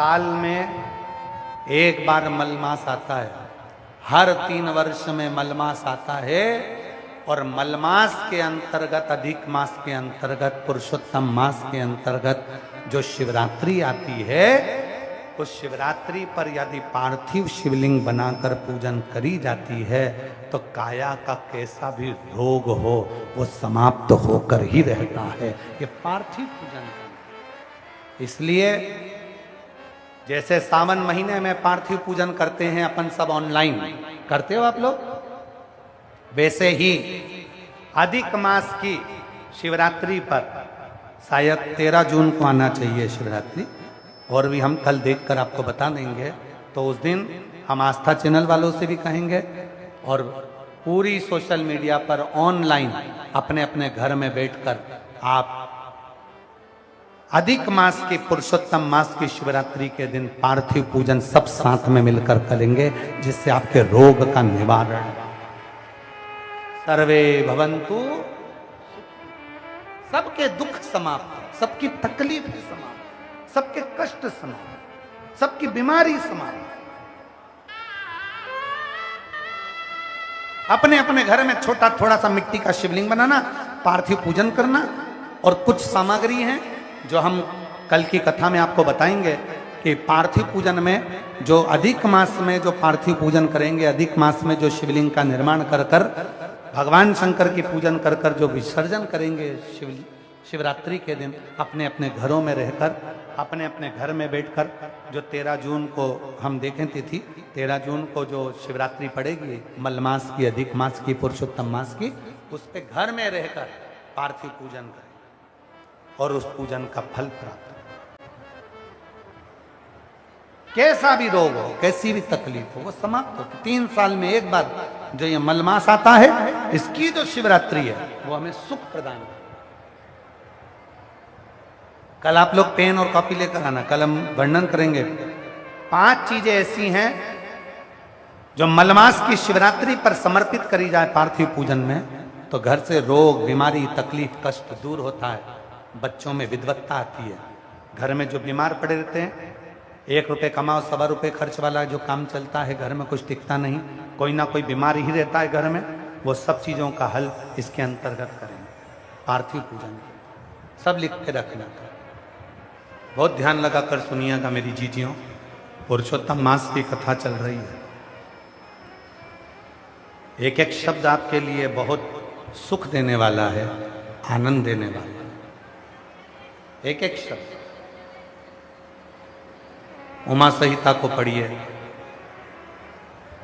साल में एक बार मलमास आता है, हर 3 वर्ष में मलमास आता है। और मलमास के अंतर्गत, अधिक मास के अंतर्गत, पुरुषोत्तम मास के अंतर्गत जो शिवरात्रि आती है, उस शिवरात्रि पर यदि पार्थिव शिवलिंग बनाकर पूजन करी जाती है तो काया का कैसा भी रोग हो वो समाप्त होकर ही रहता है। ये पार्थिव पूजन है। इसलिए जैसे सावन महीने में पार्थिव पूजन करते हैं अपन सब ऑनलाइन, करते हो आप लोग, वैसे ही अधिक मास की शिवरात्रि पर शायद 13 जून को आना चाहिए शिवरात्रि, और भी हम कल देखकर आपको बता देंगे। तो उस दिन हम आस्था चैनल वालों से भी कहेंगे और पूरी सोशल मीडिया पर ऑनलाइन अपने अपने घर में बैठकर आप अधिक मास की, पुरुषोत्तम मास की शिवरात्रि के दिन पार्थिव पूजन सब साथ में मिलकर करेंगे, जिससे आपके रोग का निवारण। सर्वे भवन्तु, सबके दुख समाप्त, सबकी तकलीफ समाप्त, सबके कष्ट समाप्त, सबकी बीमारी समाप्त। अपने अपने घर में छोटा थोड़ा सा मिट्टी का शिवलिंग बनाना, पार्थिव पूजन करना, और कुछ सामग्री हैं जो हम कल की कथा में आपको बताएंगे कि पार्थिव पूजन में जो अधिक मास में जो पार्थिव पूजन करेंगे, अधिक मास में जो शिवलिंग का निर्माण कर कर भगवान शंकर की पूजन कर कर जो विसर्जन करेंगे शिवरात्रि के दिन, अपने अपने घरों में रहकर, अपने अपने घर में बैठकर, जो 13 जून को हम देखें तिथि, 13 जून को जो शिवरात्रि पड़ेगी, मलमास की, अधिक मास की, पुरुषोत्तम मास की, उस पे घर में रहकर पार्थिव पूजन करें और उस पूजन का फल प्राप्त करें। कैसा भी रोग हो, कैसी भी तकलीफ हो, वो समाप्त हो। 3 साल में एक बार जो ये मलमास आता है, इसकी जो शिवरात्रि है वो हमें सुख प्रदान करे। कल आप लोग पेन और कॉपी लेकर आना, कल हम वर्णन करेंगे 5 चीजें ऐसी हैं जो मलमास की शिवरात्रि पर समर्पित करी जाए पार्थिव पूजन में, तो घर से रोग, बीमारी, तकलीफ, कष्ट दूर होता है, बच्चों में विद्वत्ता आती है। घर में जो बीमार पड़े रहते हैं, 1 रुपये कमाओ 1.25 रुपये खर्च वाला जो काम चलता है, घर में कुछ टिकता नहीं, कोई ना कोई बीमारी ही रहता है घर में, वो सब चीज़ों का हल इसके अंतर्गत करेंगे पार्थिव पूजन। सब लिख के रखना, बहुत ध्यान लगा कर सुनिएगा मेरी जीजियों। पुरुषोत्तम मास की कथा चल रही है, एक एक शब्द आपके लिए बहुत सुख देने वाला है, आनंद देने वाला है, एक एक शब्द। उमा संहिता को पढ़िए।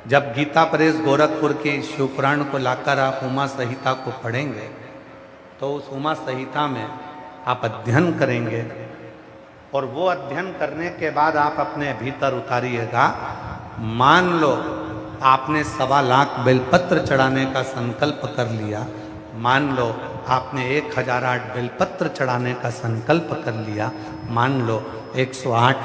जब गीता प्रेस गोरखपुर की शिवपुराण को लाकर आप उमा संहिता को पढ़ेंगे तो उस उमा संहिता में आप अध्ययन करेंगे, और वो अध्ययन करने के बाद आप अपने भीतर उतारिएगा। मान लो आपने 1.25 लाख बेलपत्र चढ़ाने का संकल्प कर लिया, मान लो आपने 1008 बेलपत्र चढ़ाने का संकल्प कर लिया, मान लो 108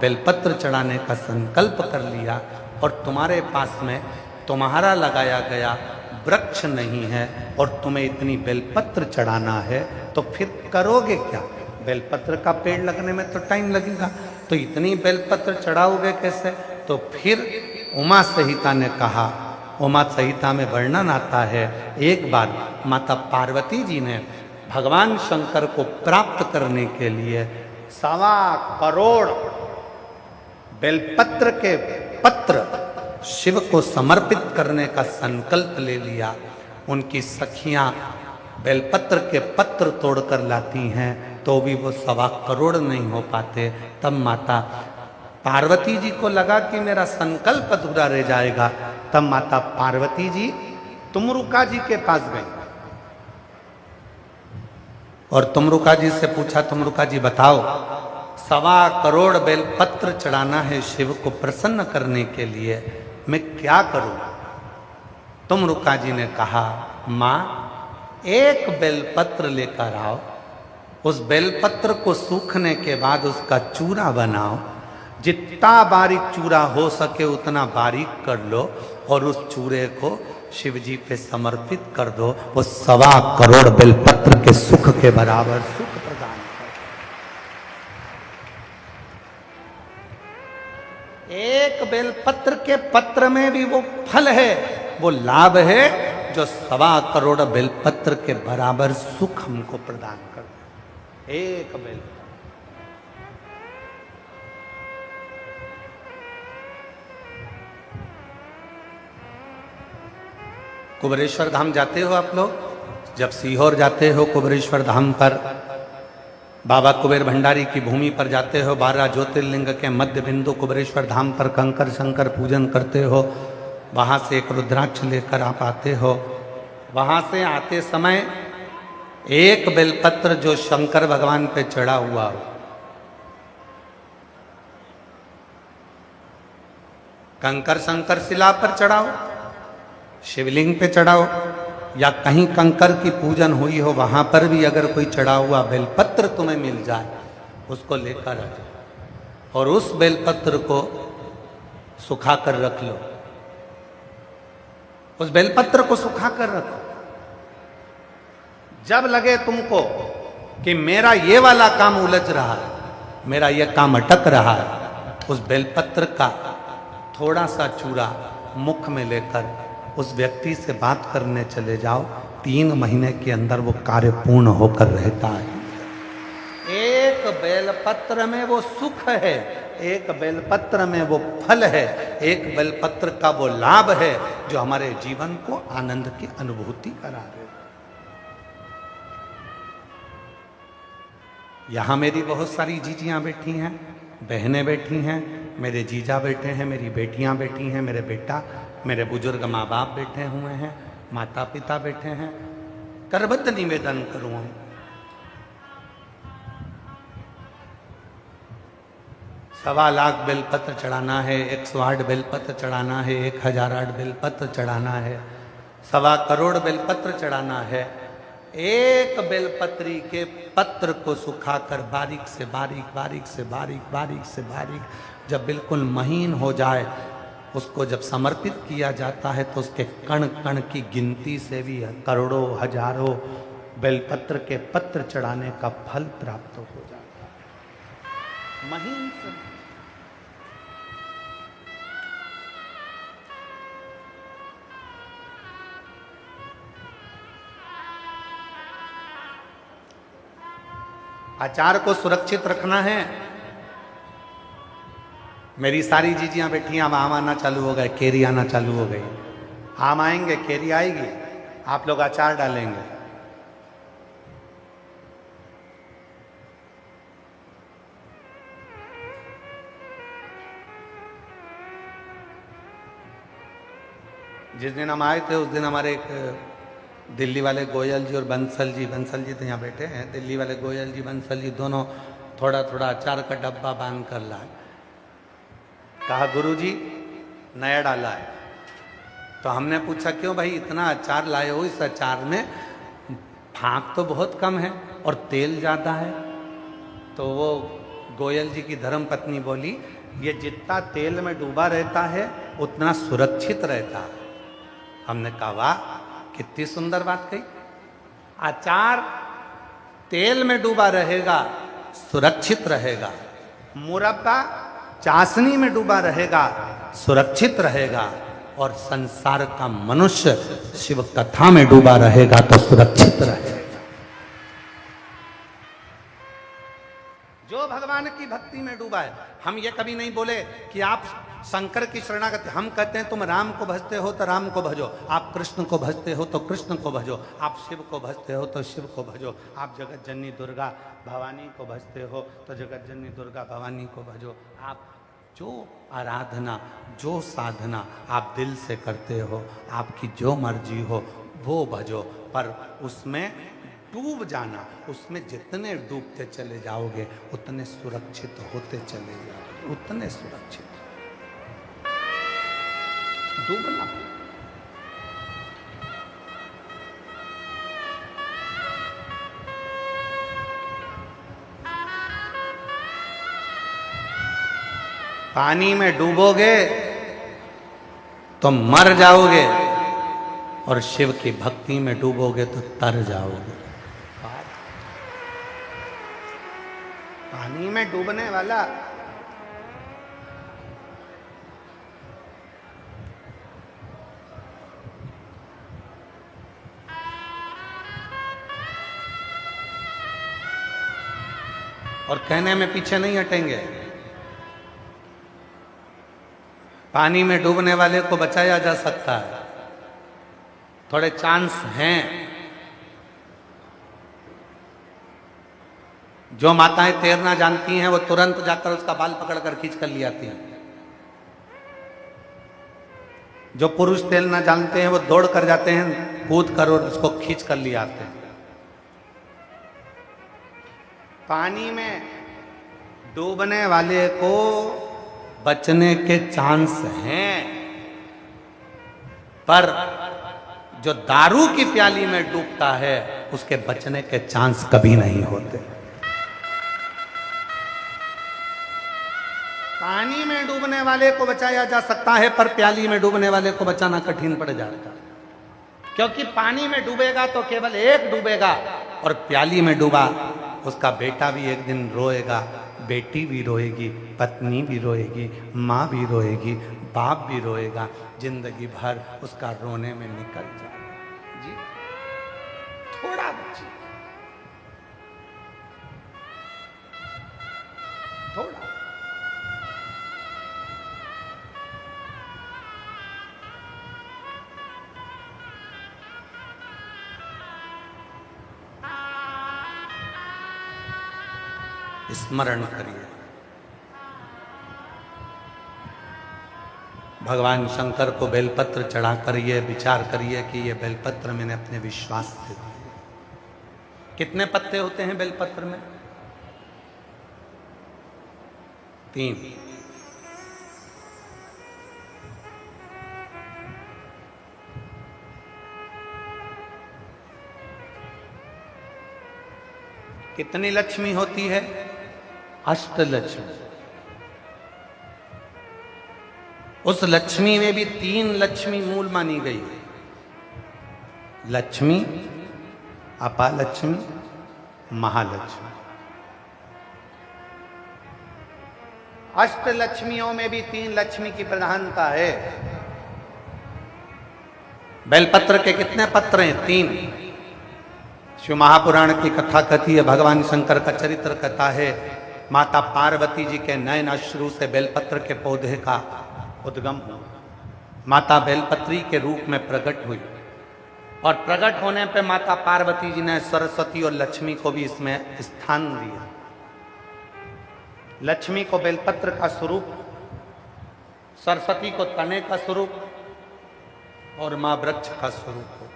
बेलपत्र चढ़ाने का संकल्प कर लिया, और तुम्हारे पास में तुम्हारा लगाया गया वृक्ष नहीं है और तुम्हें इतनी बेलपत्र चढ़ाना है, तो फिर करोगे क्या? बेलपत्र का पेड़ लगने में तो टाइम लगेगा, तो इतनी बेलपत्र चढ़ाओगे कैसे? तो फिर उमा संहिता ने कहा, उमा संहिता में वर्णन आता है, एक बार माता पार्वती जी ने भगवान शंकर को प्राप्त करने के लिए 1.25 करोड़ बेलपत्र के पत्र शिव को समर्पित करने का संकल्प ले लिया। उनकी सखियां बेलपत्र के पत्र तोड़कर लाती हैं तो भी वो 1.25 करोड़ नहीं हो पाते। तब माता पार्वती जी को लगा कि मेरा संकल्प अधूरा रह जाएगा। तब माता पार्वती जी तुमरुका जी के पास गई और तुमरुका जी से पूछा, तुमरुका जी बताओ 1.25 करोड़ बेलपत्र चढ़ाना है शिव को प्रसन्न करने के लिए, मैं क्या करूं? तुमरुका जी ने कहा, माँ एक बेलपत्र लेकर आओ, उस बेलपत्र को सूखने के बाद उसका चूरा बनाओ, जितना बारीक चूरा हो सके उतना बारीक कर लो और उस चूरे को शिव जी पे समर्पित कर दो। वो 1.25 करोड़ बेलपत्र के सुख के बराबर सुख प्रदान कर। एक बेलपत्र के पत्र में भी वो फल है, वो लाभ है जो 1.25 करोड़ बेलपत्र के बराबर सुख हमको प्रदान कर दे। एक बेलपत्र। कुबेरेश्वर धाम जाते हो आप लोग? जब सीहोर जाते हो कुबेरेश्वर धाम पर, बाबा कुबेर भंडारी की भूमि पर जाते हो, 12 ज्योतिर्लिंग के मध्य बिंदु कुबेरेश्वर धाम पर कंकर शंकर पूजन करते हो, वहां से एक रुद्राक्ष लेकर आप आते हो। वहां से आते समय एक बेलपत्र जो शंकर भगवान पे चढ़ा हुआ हो, कंकर शंकर शिला पर चढ़ाओ, शिवलिंग पे चढ़ाओ, या कहीं कंकर की पूजन हुई हो वहां पर भी अगर कोई चढ़ा हुआ बेलपत्र तुम्हें मिल जाए, उसको लेकर आ जाओ और उस बेलपत्र को सुखा कर रख लो। उस बेलपत्र को सुखा कर रखो। जब लगे तुमको कि मेरा ये वाला काम उलझ रहा है, मेरा ये काम अटक रहा है, उस बेलपत्र का थोड़ा सा चूरा मुख में लेकर उस व्यक्ति से बात करने चले जाओ। 3 महीने के अंदर वो कार्य पूर्ण होकर रहता है। एक बेलपत्र में वो सुख है, एक बेलपत्र में वो फल है, एक बेलपत्र का वो लाभ है जो हमारे जीवन को आनंद की अनुभूति करा रहे। यहां मेरी बहुत सारी जीजियां बैठी हैं, बहनें बैठी हैं, मेरे जीजा बैठे हैं, मेरी बेटियां बैठी हैं, मेरे बेटा, मेरे बुजुर्ग माँ बाप बैठे हुए हैं, माता पिता बैठे हैं। करबद्ध निवेदन करूं, 1.25 लाख बेलपत्र चढ़ाना है, 108 बेलपत्र चढ़ाना है, 1008 बेलपत्र चढ़ाना है, 1.25 करोड़ बेलपत्र चढ़ाना है। एक बेलपत्री के पत्र को सुखाकर बारीक से बारीक, बारीक से बारीक, बारीक से बारीक जब बिल्कुल महीन हो जाए, उसको जब समर्पित किया जाता है तो उसके कण कण की गिनती से भी करोड़ों हजारों बेलपत्र के पत्र चढ़ाने का फल प्राप्त हो जाता है। महीन से आचार को सुरक्षित रखना है। मेरी सारी जीजियां बैठी हैं, अब आम आना चालू हो गए, केरी आना चालू हो गई। आम आएंगे, केरी आएगी, आप लोग अचार डालेंगे। जिस दिन हम आए थे उस दिन हमारे एक दिल्ली वाले गोयल जी और बंसल जी तो यहाँ बैठे हैं, दिल्ली वाले गोयल जी बंसल जी दोनों थोड़ा थोड़ा अचार का डब्बा बांध कर लाए। कहा गुरुजी नया डाला है। तो हमने पूछा क्यों भाई इतना अचार लाए हो, इस अचार में फाँक तो बहुत कम है और तेल ज़्यादा है। तो वो गोयल जी की धर्म पत्नी बोली ये जितना तेल में डूबा रहता है उतना सुरक्षित रहता है। हमने कहा वाह कितनी सुंदर बात कही। अचार तेल में डूबा रहेगा, सुरक्षित रहेगा। मुरब्बा चाशनी में डूबा रहेगा, सुरक्षित रहेगा। और संसार का मनुष्य शिव कथा में डूबा रहेगा तो सुरक्षित रहेगा। जो भगवान की भक्ति में डूबा है। हम ये कभी नहीं बोले कि आप शंकर की शरणागति, हम कहते हैं तुम राम को भजते हो तो राम को भजो, आप कृष्ण को भजते हो तो कृष्ण को भजो, आप शिव को भजते हो तो शिव को भजो, आप जगत जननी दुर्गा भवानी को भजते हो तो जगत जननी दुर्गा भवानी को भजो। आप जो आराधना, जो साधना आप दिल से करते हो, आपकी जो मर्जी हो वो भजो। पर उसमें डूब जाना, उसमें जितने डूबते चले जाओगे उतने सुरक्षित होते चले जाओगे, उतने सुरक्षित। डूबना पानी में डूबोगे तो मर जाओगे और शिव की भक्ति में डूबोगे तो तर जाओगे। पानी में डूबने वाला और कहने में पीछे नहीं हटेंगे। पानी में डूबने वाले को बचाया जा सकता है, थोड़े चांस हैं। जो माताएं तैरना जानती हैं वो तुरंत जाकर उसका बाल पकड़कर खींच कर ले आती हैं। जो पुरुष तैरना जानते हैं वो दौड़ कर जाते हैं, कूद कर और उसको खींच कर ले आते हैं। पानी में डूबने वाले को बचने के चांस हैं, पर जो दारू की प्याली में डूबता है उसके बचने के चांस कभी नहीं होते। पानी में डूबने वाले को बचाया जा सकता है, पर प्याली में डूबने वाले को बचाना कठिन पड़ जाता है, क्योंकि पानी में डूबेगा तो केवल एक डूबेगा, और प्याली में डूबा उसका बेटा भी एक दिन रोएगा, बेटी भी रोएगी, पत्नी भी रोएगी, माँ भी रोएगी, बाप भी रोएगा, जिंदगी भर उसका रोने में निकल जाएगा। जी थोड़ा बच्ची, थोड़ा। स्मरण करिए, भगवान शंकर को बेलपत्र चढ़ाकर ये विचार करिए कि ये बेलपत्र मैंने अपने विश्वास से दिए। कितने पत्ते होते हैं बेलपत्र में? 3। कितनी लक्ष्मी होती है? अष्टलक्ष्मी। उस लक्ष्मी में भी 3 लक्ष्मी मूल मानी गई है। लक्ष्मी, अपालक्ष्मी, महालक्ष्मी। अष्टलक्ष्मियों में भी 3 लक्ष्मी की प्रधानता है। बेलपत्र के कितने पत्र हैं? 3। शिव महापुराण की कथा कहती है, भगवान शंकर का चरित्र कहता है, माता पार्वती जी के नयन अश्रु से बेलपत्र के पौधे का उद्गम हुआ। माता बेलपत्री के रूप में प्रकट हुई, और प्रकट होने पे माता पार्वती जी ने सरस्वती और लक्ष्मी को भी इसमें स्थान दिया। लक्ष्मी को बेलपत्र का स्वरूप, सरस्वती को तने का स्वरूप, और मां वृक्ष का स्वरूप हो।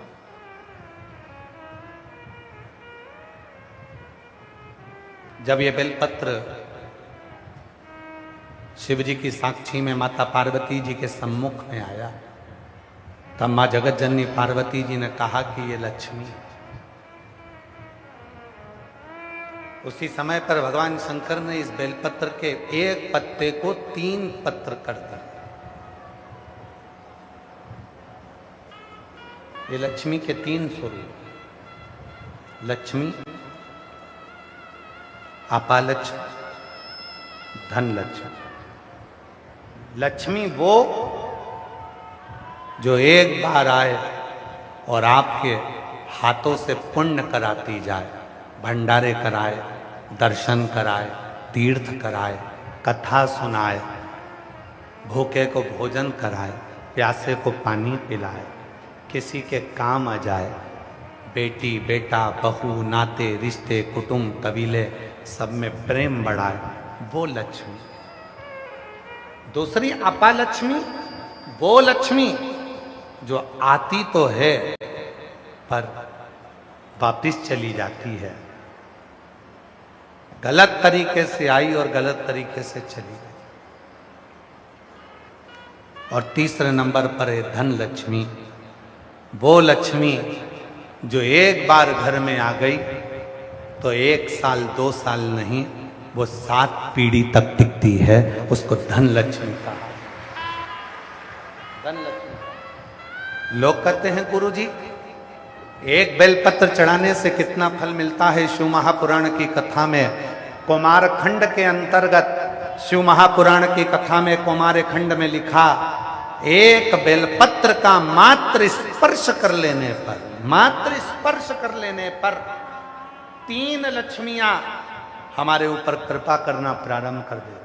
जब ये बेलपत्र शिव जी की साक्षी में माता पार्वती जी के सम्मुख में आया, तब मां जगत जननी पार्वती जी ने कहा कि ये लक्ष्मी। उसी समय पर भगवान शंकर ने इस बेलपत्र के एक पत्ते को 3 पत्र कर दिया। ये लक्ष्मी के 3 स्वरूप, लक्ष्मी, अपालक्ष्मी, धनलक्ष्मी। लक्ष्मी वो जो एक बार आए और आपके हाथों से पुण्य कराती जाए, भंडारे कराए, दर्शन कराए, तीर्थ कराए, कथा सुनाए, भूखे को भोजन कराए, प्यासे को पानी पिलाए, किसी के काम आ जाए, बेटी, बेटा, बहू, नाते, रिश्ते, कुटुंब, कबीले सब में प्रेम बढ़ाए, वो लक्ष्मी। दूसरी अपालक्ष्मी, वो लक्ष्मी जो आती तो है पर वापिस चली जाती है। गलत तरीके से आई और गलत तरीके से चली गई। और तीसरे नंबर पर है धन लक्ष्मी, वो लक्ष्मी जो एक बार घर में आ गई तो 1 साल 2 साल नहीं, वो 7 पीढ़ी तक टिकती है। उसको धन लक्ष्मी कहा। धन लक्ष्मी। लोग कहते हैं गुरु जी, एक बेलपत्र चढ़ाने से कितना फल मिलता है? शिव महापुराण की कथा में कुमार खंड के अंतर्गत, शिव महापुराण की कथा में कुमार खंड में लिखा, एक बेलपत्र का मात्र स्पर्श कर लेने पर, मात्र स्पर्श कर लेने पर 3 लक्ष्मियां हमारे ऊपर कृपा करना प्रारंभ कर दे।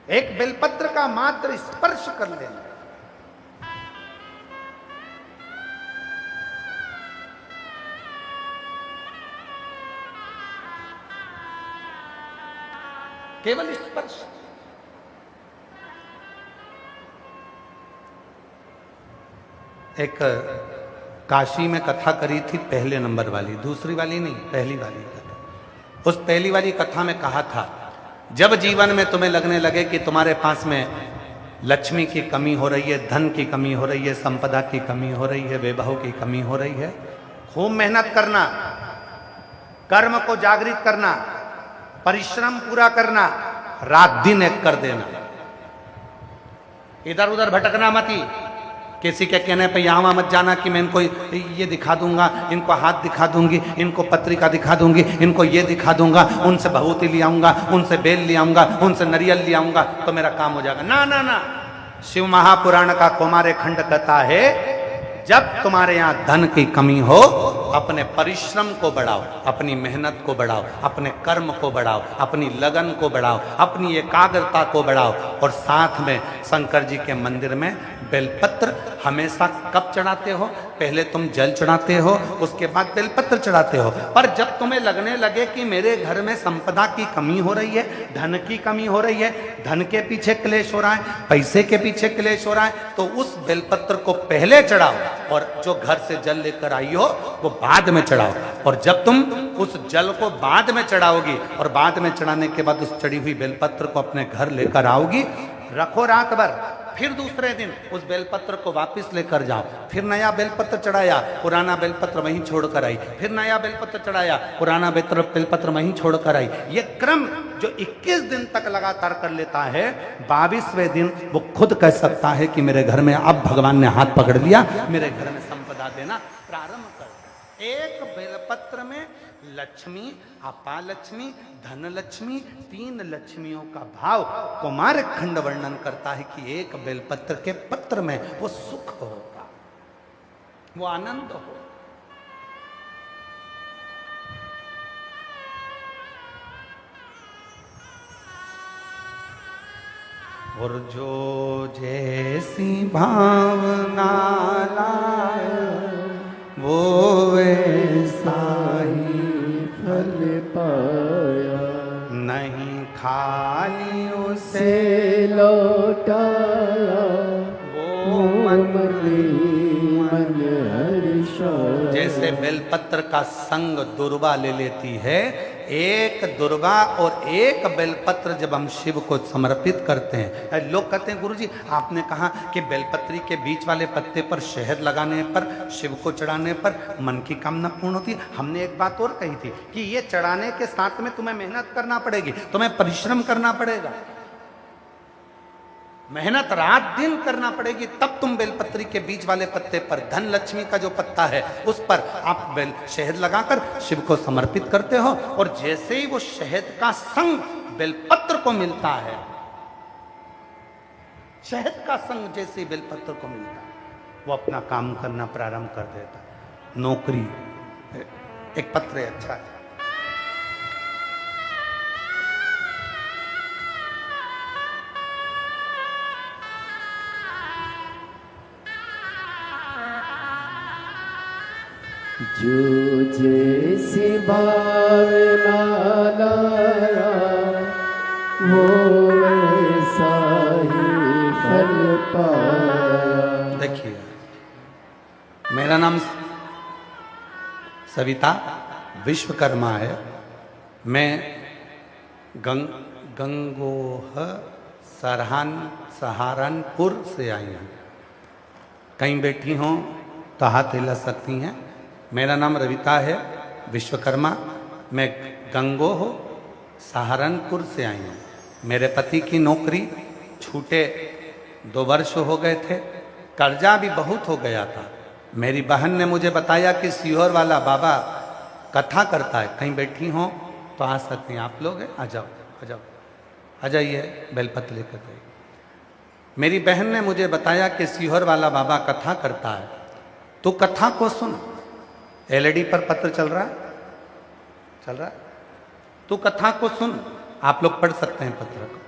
एक बेलपत्र का मात्र स्पर्श कर लेना, केवल स्पर्श। एक काशी में कथा करी थी, पहले नंबर वाली, दूसरी वाली नहीं, पहली वाली कथा। उस पहली वाली कथा में कहा था, जब जीवन में तुम्हें लगने लगे कि तुम्हारे पास में लक्ष्मी की कमी हो रही है, धन की कमी हो रही है, संपदा की कमी हो रही है, वैभव की कमी हो रही है, खूब मेहनत करना, कर्म को जागृत करना, परिश्रम पूरा करना, रात दिन एक कर देना, इधर उधर भटकना मत ही। किसी के कहने पे यहाँ मत जाना कि मैं इनको ये दिखा दूंगा, इनको हाथ दिखा दूंगी, इनको पत्रिका दिखा दूंगी, इनको ये दिखा दूंगा, उनसे भभूति ले आऊंगा, उनसे बेल ले आऊंगा, उनसे नरियल ले आऊंगा तो मेरा काम हो जाएगा। ना ना ना, शिव महापुराण का कुमार खंड कहता है, जब तुम्हारे यहां धन की कमी हो, अपने परिश्रम को बढ़ाओ, अपनी मेहनत को बढ़ाओ, अपने कर्म को बढ़ाओ, अपनी लगन को बढ़ाओ, अपनी एकाग्रता को बढ़ाओ। और साथ में शंकर जी के मंदिर में बेलपत्र हमेशा कब चढ़ाते हो? पहले तुम जल चढ़ाते हो, उसके बाद बेलपत्र चढ़ाते हो। पर जब तुम्हें लगने लगे कि मेरे घर में संपदा की कमी हो रही है, धन की कमी हो रही है, धन के पीछे क्लेश हो रहा है, पैसे के पीछे क्लेश हो रहा है, तो उस बेलपत्र को पहले चढ़ाओ और जो घर से जल लेकर आई हो वो बाद में चढ़ाओ। और जब तुम उस जल को बाद में चढ़ाओगी और बाद में चढ़ाने के बाद उस चढ़ी हुई बेलपत्र को अपने घर लेकर आओगी, रखो रात भर, फिर दूसरे दिन उस बेलपत्र को वापस लेकर जाओ, फिर नया बेलपत्र चढ़ाया, पुराना बेलपत्र वहीं छोड़कर आई, फिर नया बेलपत्र चढ़ाया, पुराना बेलपत्र वहीं छोड़कर आई। ये क्रम जो 21 दिन तक लगातार कर लेता है, 22वें दिन वो खुद कह सकता है कि मेरे घर में अब भगवान ने हाथ पकड़ लिया, मेरे घर में संपदा देना प्रारंभ कर। एक बेलपत्र में लक्ष्मी, अपालक्ष्मी, धनलक्ष्मी, 3 लक्ष्मियों का भाव कुमार खंड वर्णन करता है कि एक बेलपत्र के पत्र में वो सुख होगा, वो आनंद हो। और जो जैसी भावना लाए वो वैसा ही फल पाया, नहीं खाली उसे से लौटाया, वो मन हर्षाया। जैसे बेलपत्र का संग दुर्वा ले लेती है, एक दुर्वा और एक बेलपत्र जब हम शिव को समर्पित करते हैं, लोग कहते हैं गुरुजी आपने कहा कि बेलपत्री के बीच वाले पत्ते पर शहद लगाने पर, शिव को चढ़ाने पर मन की कामना पूर्ण होती है। हमने एक बात और कही थी कि ये चढ़ाने के साथ में तुम्हें मेहनत करना पड़ेगी, तुम्हें परिश्रम करना पड़ेगा, मेहनत रात दिन करना पड़ेगी, तब तुम बेलपत्री के बीच वाले पत्ते पर, धन लक्ष्मी का जो पत्ता है उस पर आप बेल शहद लगाकर शिव को समर्पित करते हो। और जैसे ही वो शहद का संग बेलपत्र को मिलता है, शहद का संग जैसे ही बेलपत्र को मिलता है, वो अपना काम करना प्रारंभ कर देता है। नौकरी, एक पत्र है अच्छा है, जो जैसी भावना लाया वो वैसा ही फल पाया। देखिए मेरा नाम सविता विश्वकर्मा है, मैं गंगोह सहारनपुर से आई हूँ। कहीं बैठी हों तो हाथ हिला सकती हैं। मेरा नाम रविता है विश्वकर्मा, मैं गंगोह सहारनपुर से आई हूँ। मेरे पति की नौकरी छूटे 2 वर्ष हो गए थे, कर्जा भी बहुत हो गया था। मेरी बहन ने मुझे बताया कि सीहोर वाला बाबा कथा करता है, कहीं बैठी हों तो आ सकती हैं। आप लोग हैं, आ जाओ आ जाओ, आ जाइए, बेलपत्र लेकर जाइए। मेरी बहन ने मुझे बताया कि सीहोर वाला बाबा कथा करता है, तो कथा को सुन। एलईडी पर पत्र चल रहा है, चल रहा है। तू कथा को सुन। आप लोग पढ़ सकते हैं पत्र को।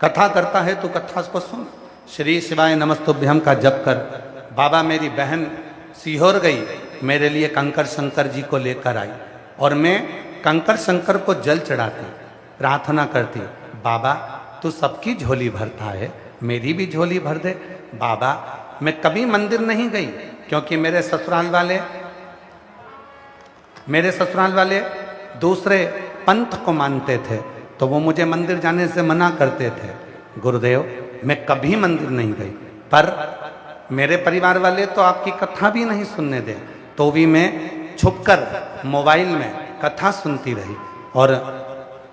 कथा करता है तो कथा को सुन। श्री शिवाय नमस्तुभ्यम का जप कर। बाबा मेरी बहन सीहोर गई, मेरे लिए कंकर शंकर जी को लेकर आई और मैं कंकर शंकर को जल चढ़ाती, प्रार्थना करती, बाबा तू सबकी झोली भरता है, मेरी भी झोली भर दे। बाबा मैं कभी मंदिर नहीं गई क्योंकि मेरे ससुराल वाले दूसरे पंथ को मानते थे, तो वो मुझे मंदिर जाने से मना करते थे। गुरुदेव मैं कभी मंदिर नहीं गई, पर मेरे परिवार वाले तो आपकी कथा भी नहीं सुनने दे, तो भी मैं छुपकर मोबाइल में कथा सुनती रही। और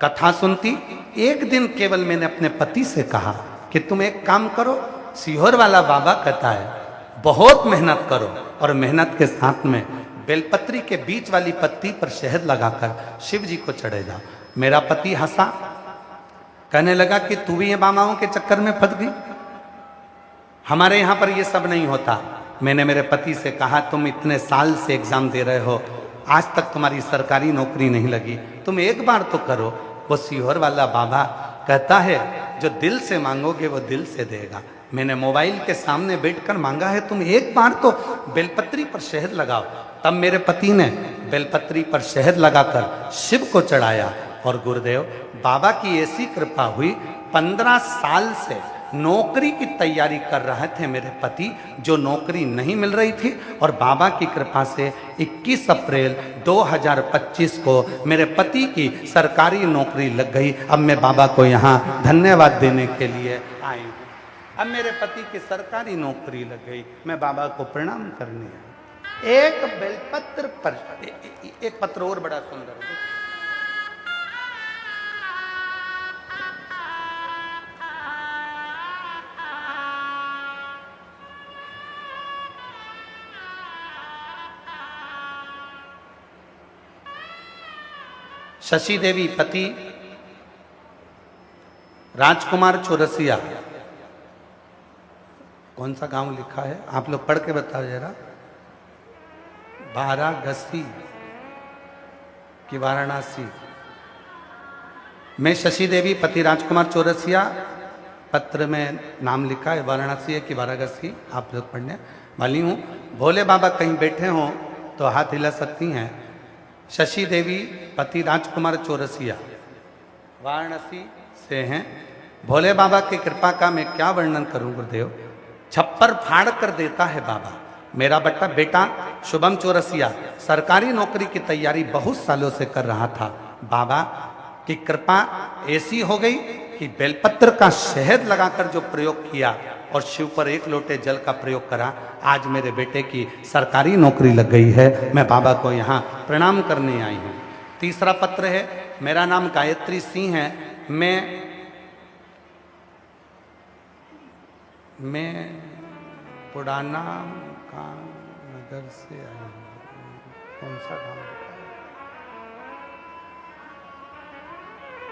कथा सुनती, एक दिन केवल मैंने अपने पति से कहा कि तुम एक काम करो, सीहोर वाला बाबा कहता है बहुत मेहनत करो और मेहनत के साथ में बेलपत्री के बीच वाली पत्ती पर शहद लगाकर शिव जी को चढ़े जाओ। मेरा पति हंसा, कहने लगा कि तू भी ये बाबाओं के चक्कर में फंस गई, हमारे यहाँ पर ये सब नहीं होता। मैंने मेरे पति से कहा तुम इतने साल से एग्जाम दे रहे हो, आज तक तुम्हारी सरकारी नौकरी नहीं लगी, तुम एक बार तो करो। वो सीहोर वाला बाबा कहता है जो दिल से मांगोगे वो दिल से देगा। मैंने मोबाइल के सामने बैठकर मांगा है, तुम एक बार तो बेलपत्री पर शहद लगाओ। तब मेरे पति ने बेलपत्री पर शहद लगाकर शिव को चढ़ाया और गुरुदेव बाबा की ऐसी कृपा हुई, 15 साल से नौकरी की तैयारी कर रहे थे मेरे पति, जो नौकरी नहीं मिल रही थी, और बाबा की कृपा से 21 अप्रैल 2025 को मेरे पति की सरकारी नौकरी लग गई। अब मैं बाबा को यहाँ धन्यवाद देने के लिए आई हूँ। अब मेरे पति की सरकारी नौकरी लग गई, मैं बाबा को प्रणाम करने आई। एक बेलपत्र पर एक पत्र और बड़ा सुंदर है। शशि देवी पति राजकुमार चौरसिया, कौन सा गांव लिखा है आप लोग पढ़ के बताओ जरा। वाराणसी कि वाराणसी। मैं शशि देवी पति राजकुमार चौरसिया, पत्र में नाम लिखा है वाराणसी है कि वाराणसी, आप लोग पढ़ने वाली हूँ। भोले बाबा कहीं बैठे हों तो हाथ हिला सकती हैं। शशि देवी पति राजकुमार चौरसिया वाराणसी से हैं। भोले बाबा की कृपा का मैं क्या वर्णन करूं गुरुदेव, छप्पर फाड़ कर देता है बाबा। मेरा बेटा शुभम चौरसिया सरकारी नौकरी की तैयारी बहुत सालों से कर रहा था। बाबा की कृपा ऐसी हो गई कि बेलपत्र का शहद लगाकर जो प्रयोग किया और शिव पर 1 लोटे जल का प्रयोग करा, आज मेरे बेटे की सरकारी नौकरी लग गई है। मैं बाबा को यहाँ प्रणाम करने आई हूँ। तीसरा पत्र है, मेरा नाम गायत्री सिंह है। मैं पुराना का नगर से आई हूँ। कौन सा गाँव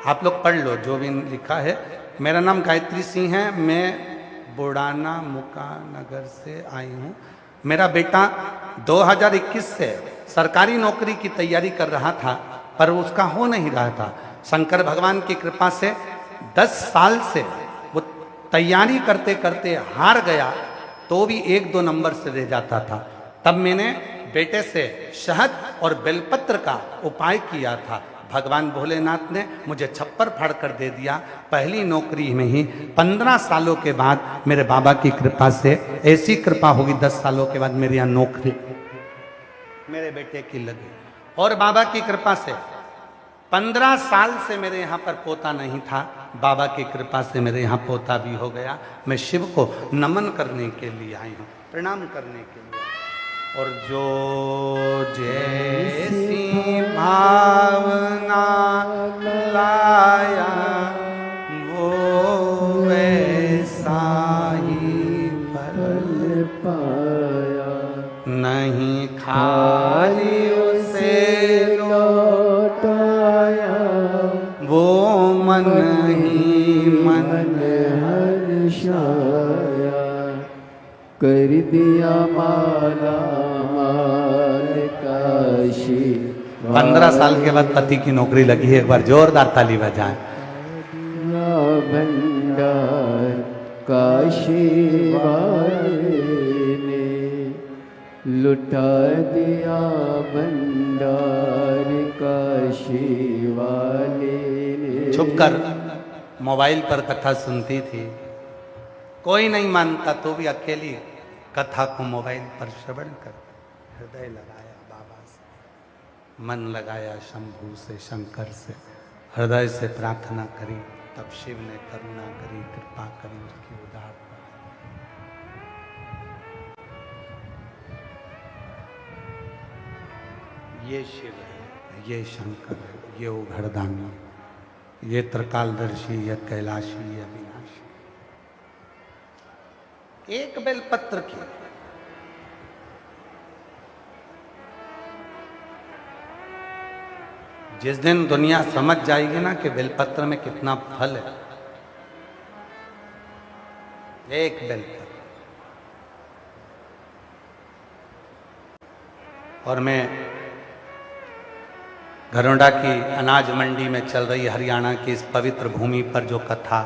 आप लोग पढ़ लो जो भी लिखा है। मेरा नाम गायत्री सिंह है, मैं बुढ़ाना मुका नगर से आई हूँ। मेरा बेटा 2021 से सरकारी नौकरी की तैयारी कर रहा था, पर उसका हो नहीं रहा था। शंकर भगवान की कृपा से 10 साल से वो तैयारी करते करते हार गया, तो भी 1-2 नंबर से रह जाता था। तब मैंने बेटे से शहद और बेलपत्र का उपाय किया था। भगवान भोलेनाथ ने मुझे छप्पर फाड़ कर दे दिया। पहली नौकरी में ही 15 सालों के बाद मेरे बाबा की कृपा से ऐसी कृपा होगी, 10 सालों के बाद मेरे यहाँ नौकरी मेरे बेटे की लगी। और बाबा की कृपा से 15 साल से मेरे यहाँ पर पोता नहीं था, बाबा की कृपा से मेरे यहाँ पोता भी हो गया। मैं शिव को नमन करने के लिए आई हूँ, प्रणाम करने के लिए। और जो जैसी भावना लाया वो वैसा ही फल पाया, नहीं खाली उसे लौटाया, वो मन ही मन हर्षाया। कर दिया माला माल काशी, 15 साल के बाद पति की नौकरी लगी है, एक बार जोरदार ताली बजाएं। भंडार काशी वाले ने लुटा दिया, भंडार काशी वाले ने। छुप कर मोबाइल पर कथा सुनती थी, कोई नहीं मानता तो भी अकेली कथा को मोबाइल पर श्रवण कर हृदय लगाया बाबा से, मन लगाया शंभू से, शंकर से, हृदय से प्रार्थना करी। तब शिव ने करुणा करी, कृपा करी उसकी उदारता। ये शिव है, ये शंकर है, ये उघड़दानी, ये त्रिकालदर्शी, ये कैलाशी, ये अविनाशी। एक बेलपत्र की जिस दिन दुनिया समझ जाएगी ना कि बेलपत्र में कितना फल है, एक बेलपत्र। और मैं घरोंडा की अनाज मंडी में चल रही हरियाणा की इस पवित्र भूमि पर जो कथा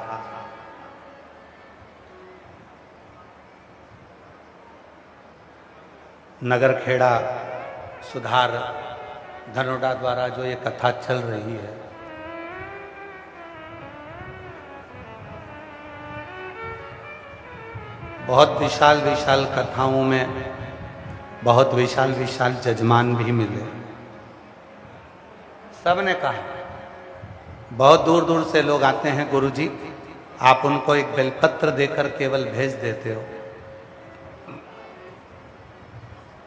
नगरखेड़ा सुधार धनोडा द्वारा जो ये कथा चल रही है, बहुत विशाल विशाल कथाओं में बहुत विशाल विशाल जजमान भी मिले। सबने कहा, बहुत दूर दूर से लोग आते हैं, गुरुजी आप उनको एक बेलपत्र देकर केवल भेज देते हो,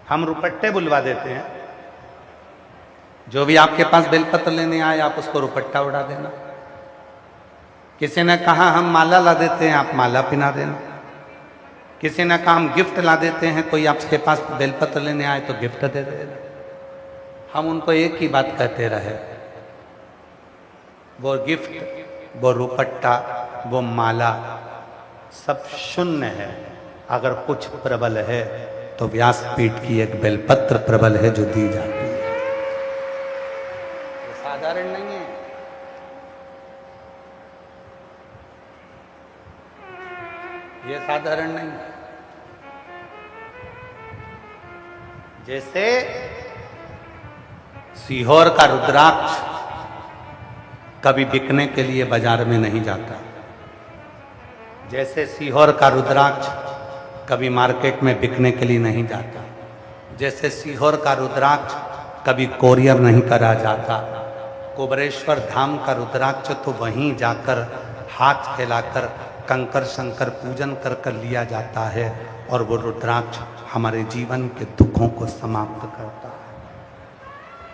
हम रुपट्टे बुलवा देते हैं, जो भी आपके पास बेलपत्र लेने आए आप उसको रुपट्टा उड़ा देना। किसी ने कहा हम माला ला देते हैं, आप माला पिना देना। किसी ने कहा हम गिफ्ट ला देते हैं, कोई आपके पास बेलपत्र लेने आए तो गिफ्ट दे देना। हम उनको एक ही बात कहते रहे, वो गिफ्ट, वो रुपट्टा, वो माला सब शून्य है। अगर कुछ प्रबल है तो व्यासपीठ की एक बेलपत्र प्रबल है जो दी जाती है। ये साधारण नहीं है, ये साधारण नहीं है। जैसे सीहोर का रुद्राक्ष कभी बिकने के लिए बाजार में नहीं जाता, जैसे सीहोर का रुद्राक्ष कभी मार्केट में बिकने के लिए नहीं जाता, जैसे सीहोर का रुद्राक्ष कभी कोरियर नहीं करा जाता, कुबरेश्वर धाम का रुद्राक्ष तो वहीं जाकर हाथ फैलाकर कंकर शंकर पूजन कर कर लिया जाता है, और वो रुद्राक्ष हमारे जीवन के दुखों को समाप्त करता है।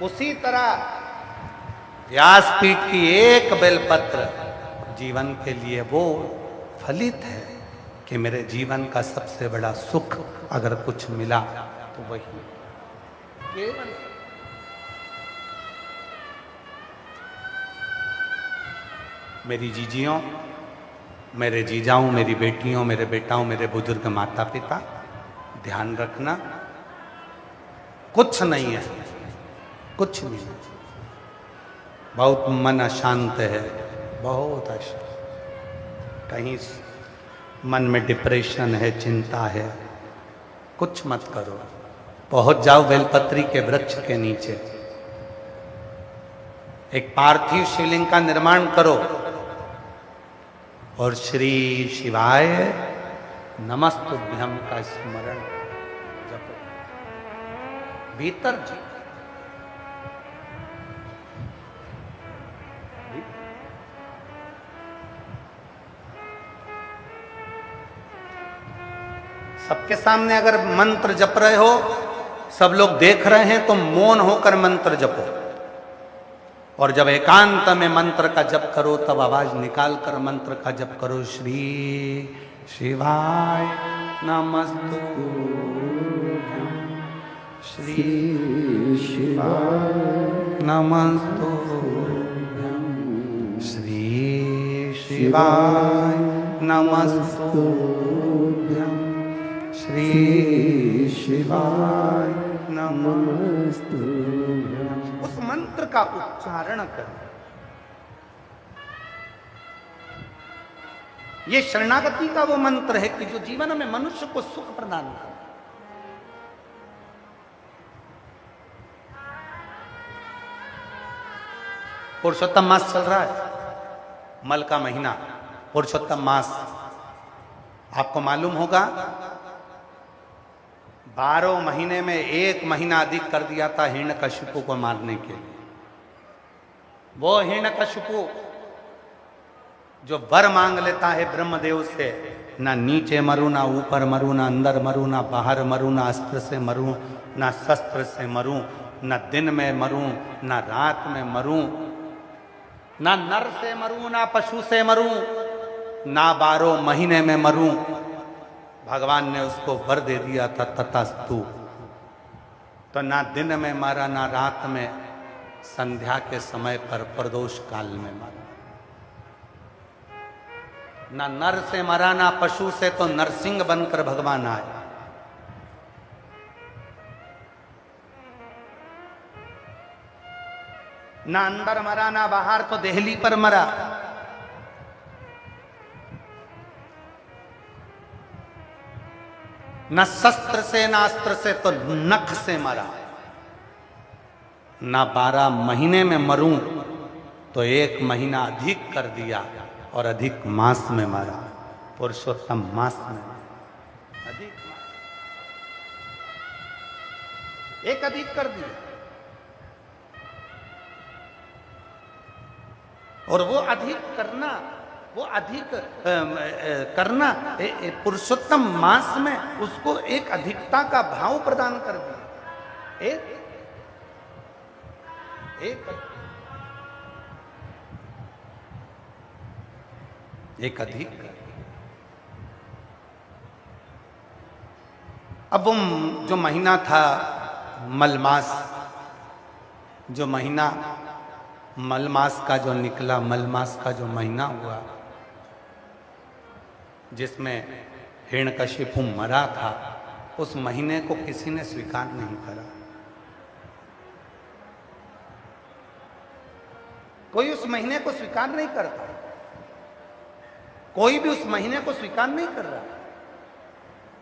उसी तरह व्यासपीठ की एक बेलपत्र जीवन के लिए वो फलित है कि मेरे जीवन का सबसे बड़ा सुख अगर कुछ मिला तो वही केवल मेरी जीजियों, मेरे जीजाओं, मेरी बेटियों, मेरे बेटाओं, मेरे बुजुर्ग माता पिता, ध्यान रखना कुछ नहीं है, कुछ नहीं। बहुत मन अशांत है, बहुत अशांत, कहीं मन में डिप्रेशन है, चिंता है, कुछ मत करो, पहुंच जाओ बेलपत्री के वृक्ष के नीचे, एक पार्थिव शिवलिंग का निर्माण करो और श्री शिवाय नमस्तुभ्यम का स्मरण जपो भीतर जी। सबके सामने अगर मंत्र जप रहे हो, सब लोग देख रहे हैं, तो मौन होकर मंत्र जपो, और जब एकांत में मंत्र का जप करो तब आवाज निकाल कर मंत्र का जप करो। श्री शिवाय नमस्तुभ्यं, श्री शिवाय नमस्तुभ्यं, श्री शिवाय नमस्तुभ्यं, श्री शिवाय नमस्तुभ्यं। उस का उच्चारण करें। ये शरणागति का वो मंत्र है कि जो जीवन में मनुष्य को सुख प्रदान करे। पुरुषोत्तम मास चल रहा है, मल का महीना, पुरुषोत्तम मास। आपको मालूम होगा 12 महीने में 1 महीना अधिक कर दिया था हिरण्यकशिपु को मारने के लिए। वो हिरण्यकशिपु जो वर मांग लेता है ब्रह्मदेव से, ना नीचे मरूं, ना ऊपर मरूं, ना अंदर मरूं, ना बाहर मरूं, ना अस्त्र से मरूं, ना शस्त्र से मरूं, ना दिन में मरूं, ना रात में मरूं, ना नर से मरूं, ना पशु से मरूं, ना 12 महीने में मरूं। भगवान ने उसको वर दे दिया था तथास्तु। तो ना दिन में मारा, ना रात में, संध्या के समय पर प्रदोष काल में मारा। ना नर से मरा, ना पशु से, तो नरसिंह बनकर भगवान आए। ना अंदर मरा, ना बाहर, तो देहली पर मरा। न शस्त्र से, ना अस्त्र से, तो नख से मरा। ना 12 महीने में मरूं तो 1 महीना अधिक कर दिया और अधिक मास में मारा, पुरुषोत्तम मास में अधिक मास, एक अधिक कर दिया। और वो अधिक करना, वो अधिक करना पुरुषोत्तम मास में उसको एक अधिकता का भाव प्रदान कर दिया। एक अधिक। अब वो जो महीना था मलमास, जो महीना मलमास का जो निकला, मलमास का जो महीना हुआ जिसमें हिरण्यकशिपु मरा था, उस महीने को किसी ने स्वीकार नहीं करा। कोई उस महीने को स्वीकार नहीं करता, कोई भी उस महीने को स्वीकार नहीं कर रहा।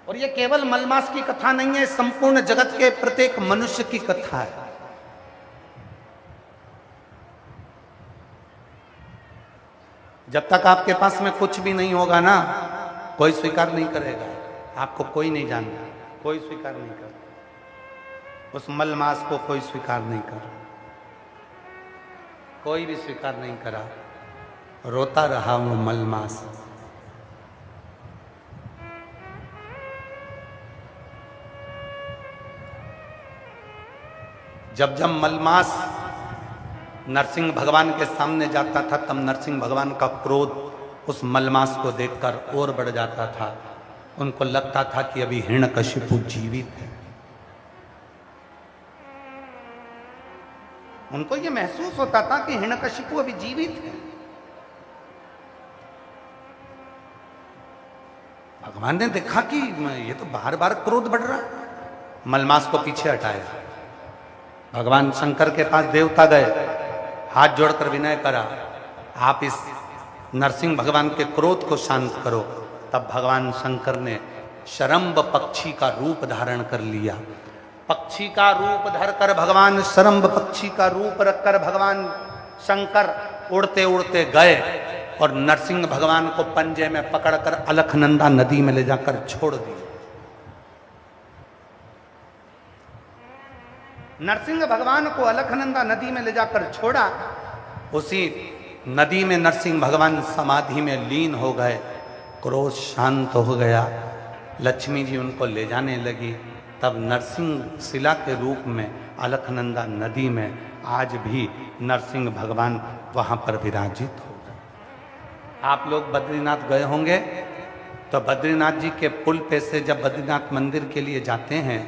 और ये केवल मलमास की कथा नहीं है, संपूर्ण जगत के प्रत्येक मनुष्य की कथा है। जब तक आपके पास में कुछ भी नहीं होगा ना, कोई स्वीकार नहीं करेगा। आपको कोई नहीं जानता, कोई स्वीकार नहीं करता। उस मलमास को कोई स्वीकार नहीं कर, कोई भी स्वीकार नहीं करा। रोता रहा वो मलमास। जब जब मलमास नरसिंह भगवान के सामने जाता था, तब नरसिंह भगवान का क्रोध उस मलमास को देखकर और बढ़ जाता था। उनको लगता था कि अभी हिरण्यकशिपु जीवित है। उनको यह महसूस होता था कि हिरण्यकशिपु अभी जीवित है। भगवान ने देखा कि ये तो बार बार क्रोध बढ़ रहा है। मलमास को पीछे हटाया। भगवान शंकर के पास देवता गए, हाथ जोड़कर विनय करा, आप इस नरसिंह भगवान के क्रोध को शांत करो। तब भगवान शंकर ने शरम्ब पक्षी का रूप धारण कर लिया। पक्षी का रूप धरकर भगवान, शरम्ब पक्षी का रूप रखकर भगवान शंकर उड़ते उड़ते गए और नरसिंह भगवान को पंजे में पकड़कर अलखनंदा नदी में ले जाकर छोड़ दिया। नरसिंह भगवान को अलखनंदा नदी में ले जाकर छोड़ा। उसी नदी में नरसिंह भगवान समाधि में लीन हो गए। क्रोध शांत हो गया। लक्ष्मी जी उनको ले जाने लगी। तब नरसिंह शिला के रूप में अलखनंदा नदी में आज भी नरसिंह भगवान वहाँ पर विराजित हो गए। आप लोग बद्रीनाथ गए होंगे तो बद्रीनाथ जी के पुल पे से जब बद्रीनाथ मंदिर के लिए जाते हैं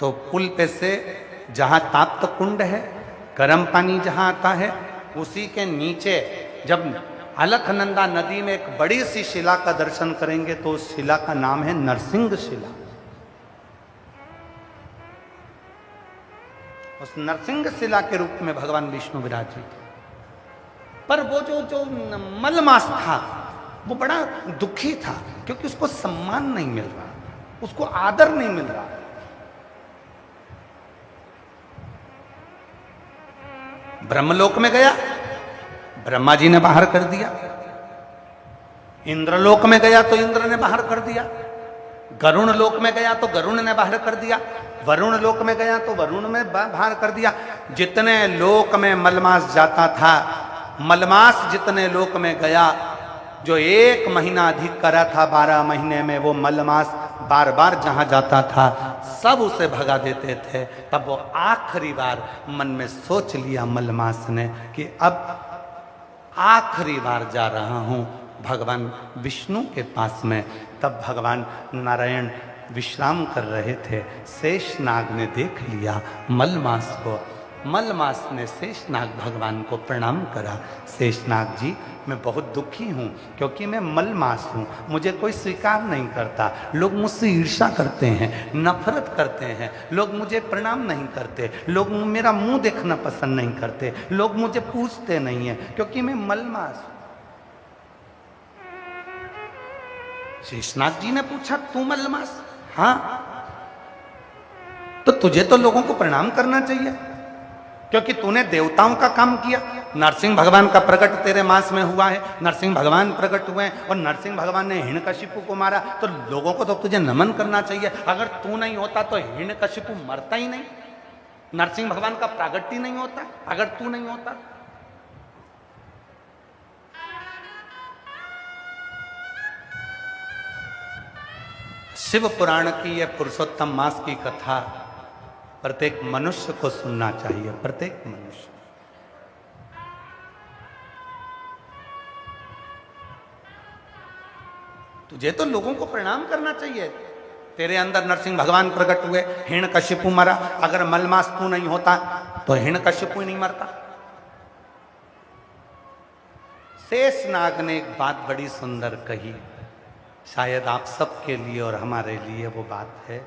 तो पुल पे से जहाँ ताप्त कुंड है, गर्म पानी जहाँ आता है, उसी के नीचे जब अलखनंदा नदी में एक बड़ी सी शिला का दर्शन करेंगे तो उस शिला का नाम है नरसिंह शिला। उस नरसिंह शिला के रूप में भगवान विष्णु विराजित थे। पर वो जो मलमास था वो बड़ा दुखी था, क्योंकि उसको सम्मान नहीं मिल रहा, उसको आदर नहीं मिल रहा। ब्रह्मलोक में गया, ब्रह्मा जी ने बाहर कर दिया। इंद्रलोक में गया तो इंद्र ने बाहर कर दिया। गरुण लोक में गया तो गरुण ने बाहर कर दिया। वरुण लोक में गया तो वरुण में बाहर कर दिया। जितने लोक में मलमास जाता था, मलमास जितने लोक में गया, जो 1 महीना अधिक करा था 12 महीने में, वो मलमास बार बार जहां जाता था सब उसे भगा देते थे। तब वो आखिरी बार मन में सोच लिया मलमास ने कि अब आखिरी बार जा रहा हूं भगवान विष्णु के पास में। तब भगवान नारायण विश्राम कर रहे थे। शेषनाग ने देख लिया मलमास को। मलमास ने शेषनाग भगवान को प्रणाम करा। शेषनाग जी, मैं बहुत दुखी हूँ, क्योंकि मैं मलमास हूँ, मुझे कोई स्वीकार नहीं करता। लोग मुझसे ईर्ष्या करते हैं, नफरत करते हैं, लोग मुझे प्रणाम नहीं करते, लोग मेरा मुंह देखना पसंद नहीं करते, लोग मुझे पूछते नहीं हैं, क्योंकि मैं मलमास हूँ। शेषनाग जी ने पूछा, तू मलमास? हाँ। तो तुझे तो लोगों को प्रणाम करना चाहिए, क्योंकि तूने देवताओं का काम किया। नरसिंह भगवान का प्रकट तेरे मास में हुआ है, नरसिंह भगवान प्रकट हुए हैं, और नरसिंह भगवान ने हिरण्यकशिपु को मारा, तो लोगों को तो तुझे नमन करना चाहिए। अगर तू नहीं होता तो हिरण्यकशिपु मरता ही नहीं, नरसिंह भगवान का प्रागट्य ही नहीं होता अगर तू नहीं होता। शिव पुराण की यह पुरुषोत्तम मास की कथा प्रत्येक मनुष्य को सुनना चाहिए, प्रत्येक मनुष्य। तुझे तो लोगों को प्रणाम करना चाहिए। तेरे अंदर नरसिंह भगवान प्रकट हुए, हिरण्यकशिपु मरा। अगर मलमास तू नहीं होता तो हिरण्यकशिपु ही नहीं मरता। शेषनाग ने एक बात बड़ी सुंदर कही, शायद आप सबके लिए और हमारे लिए वो बात है।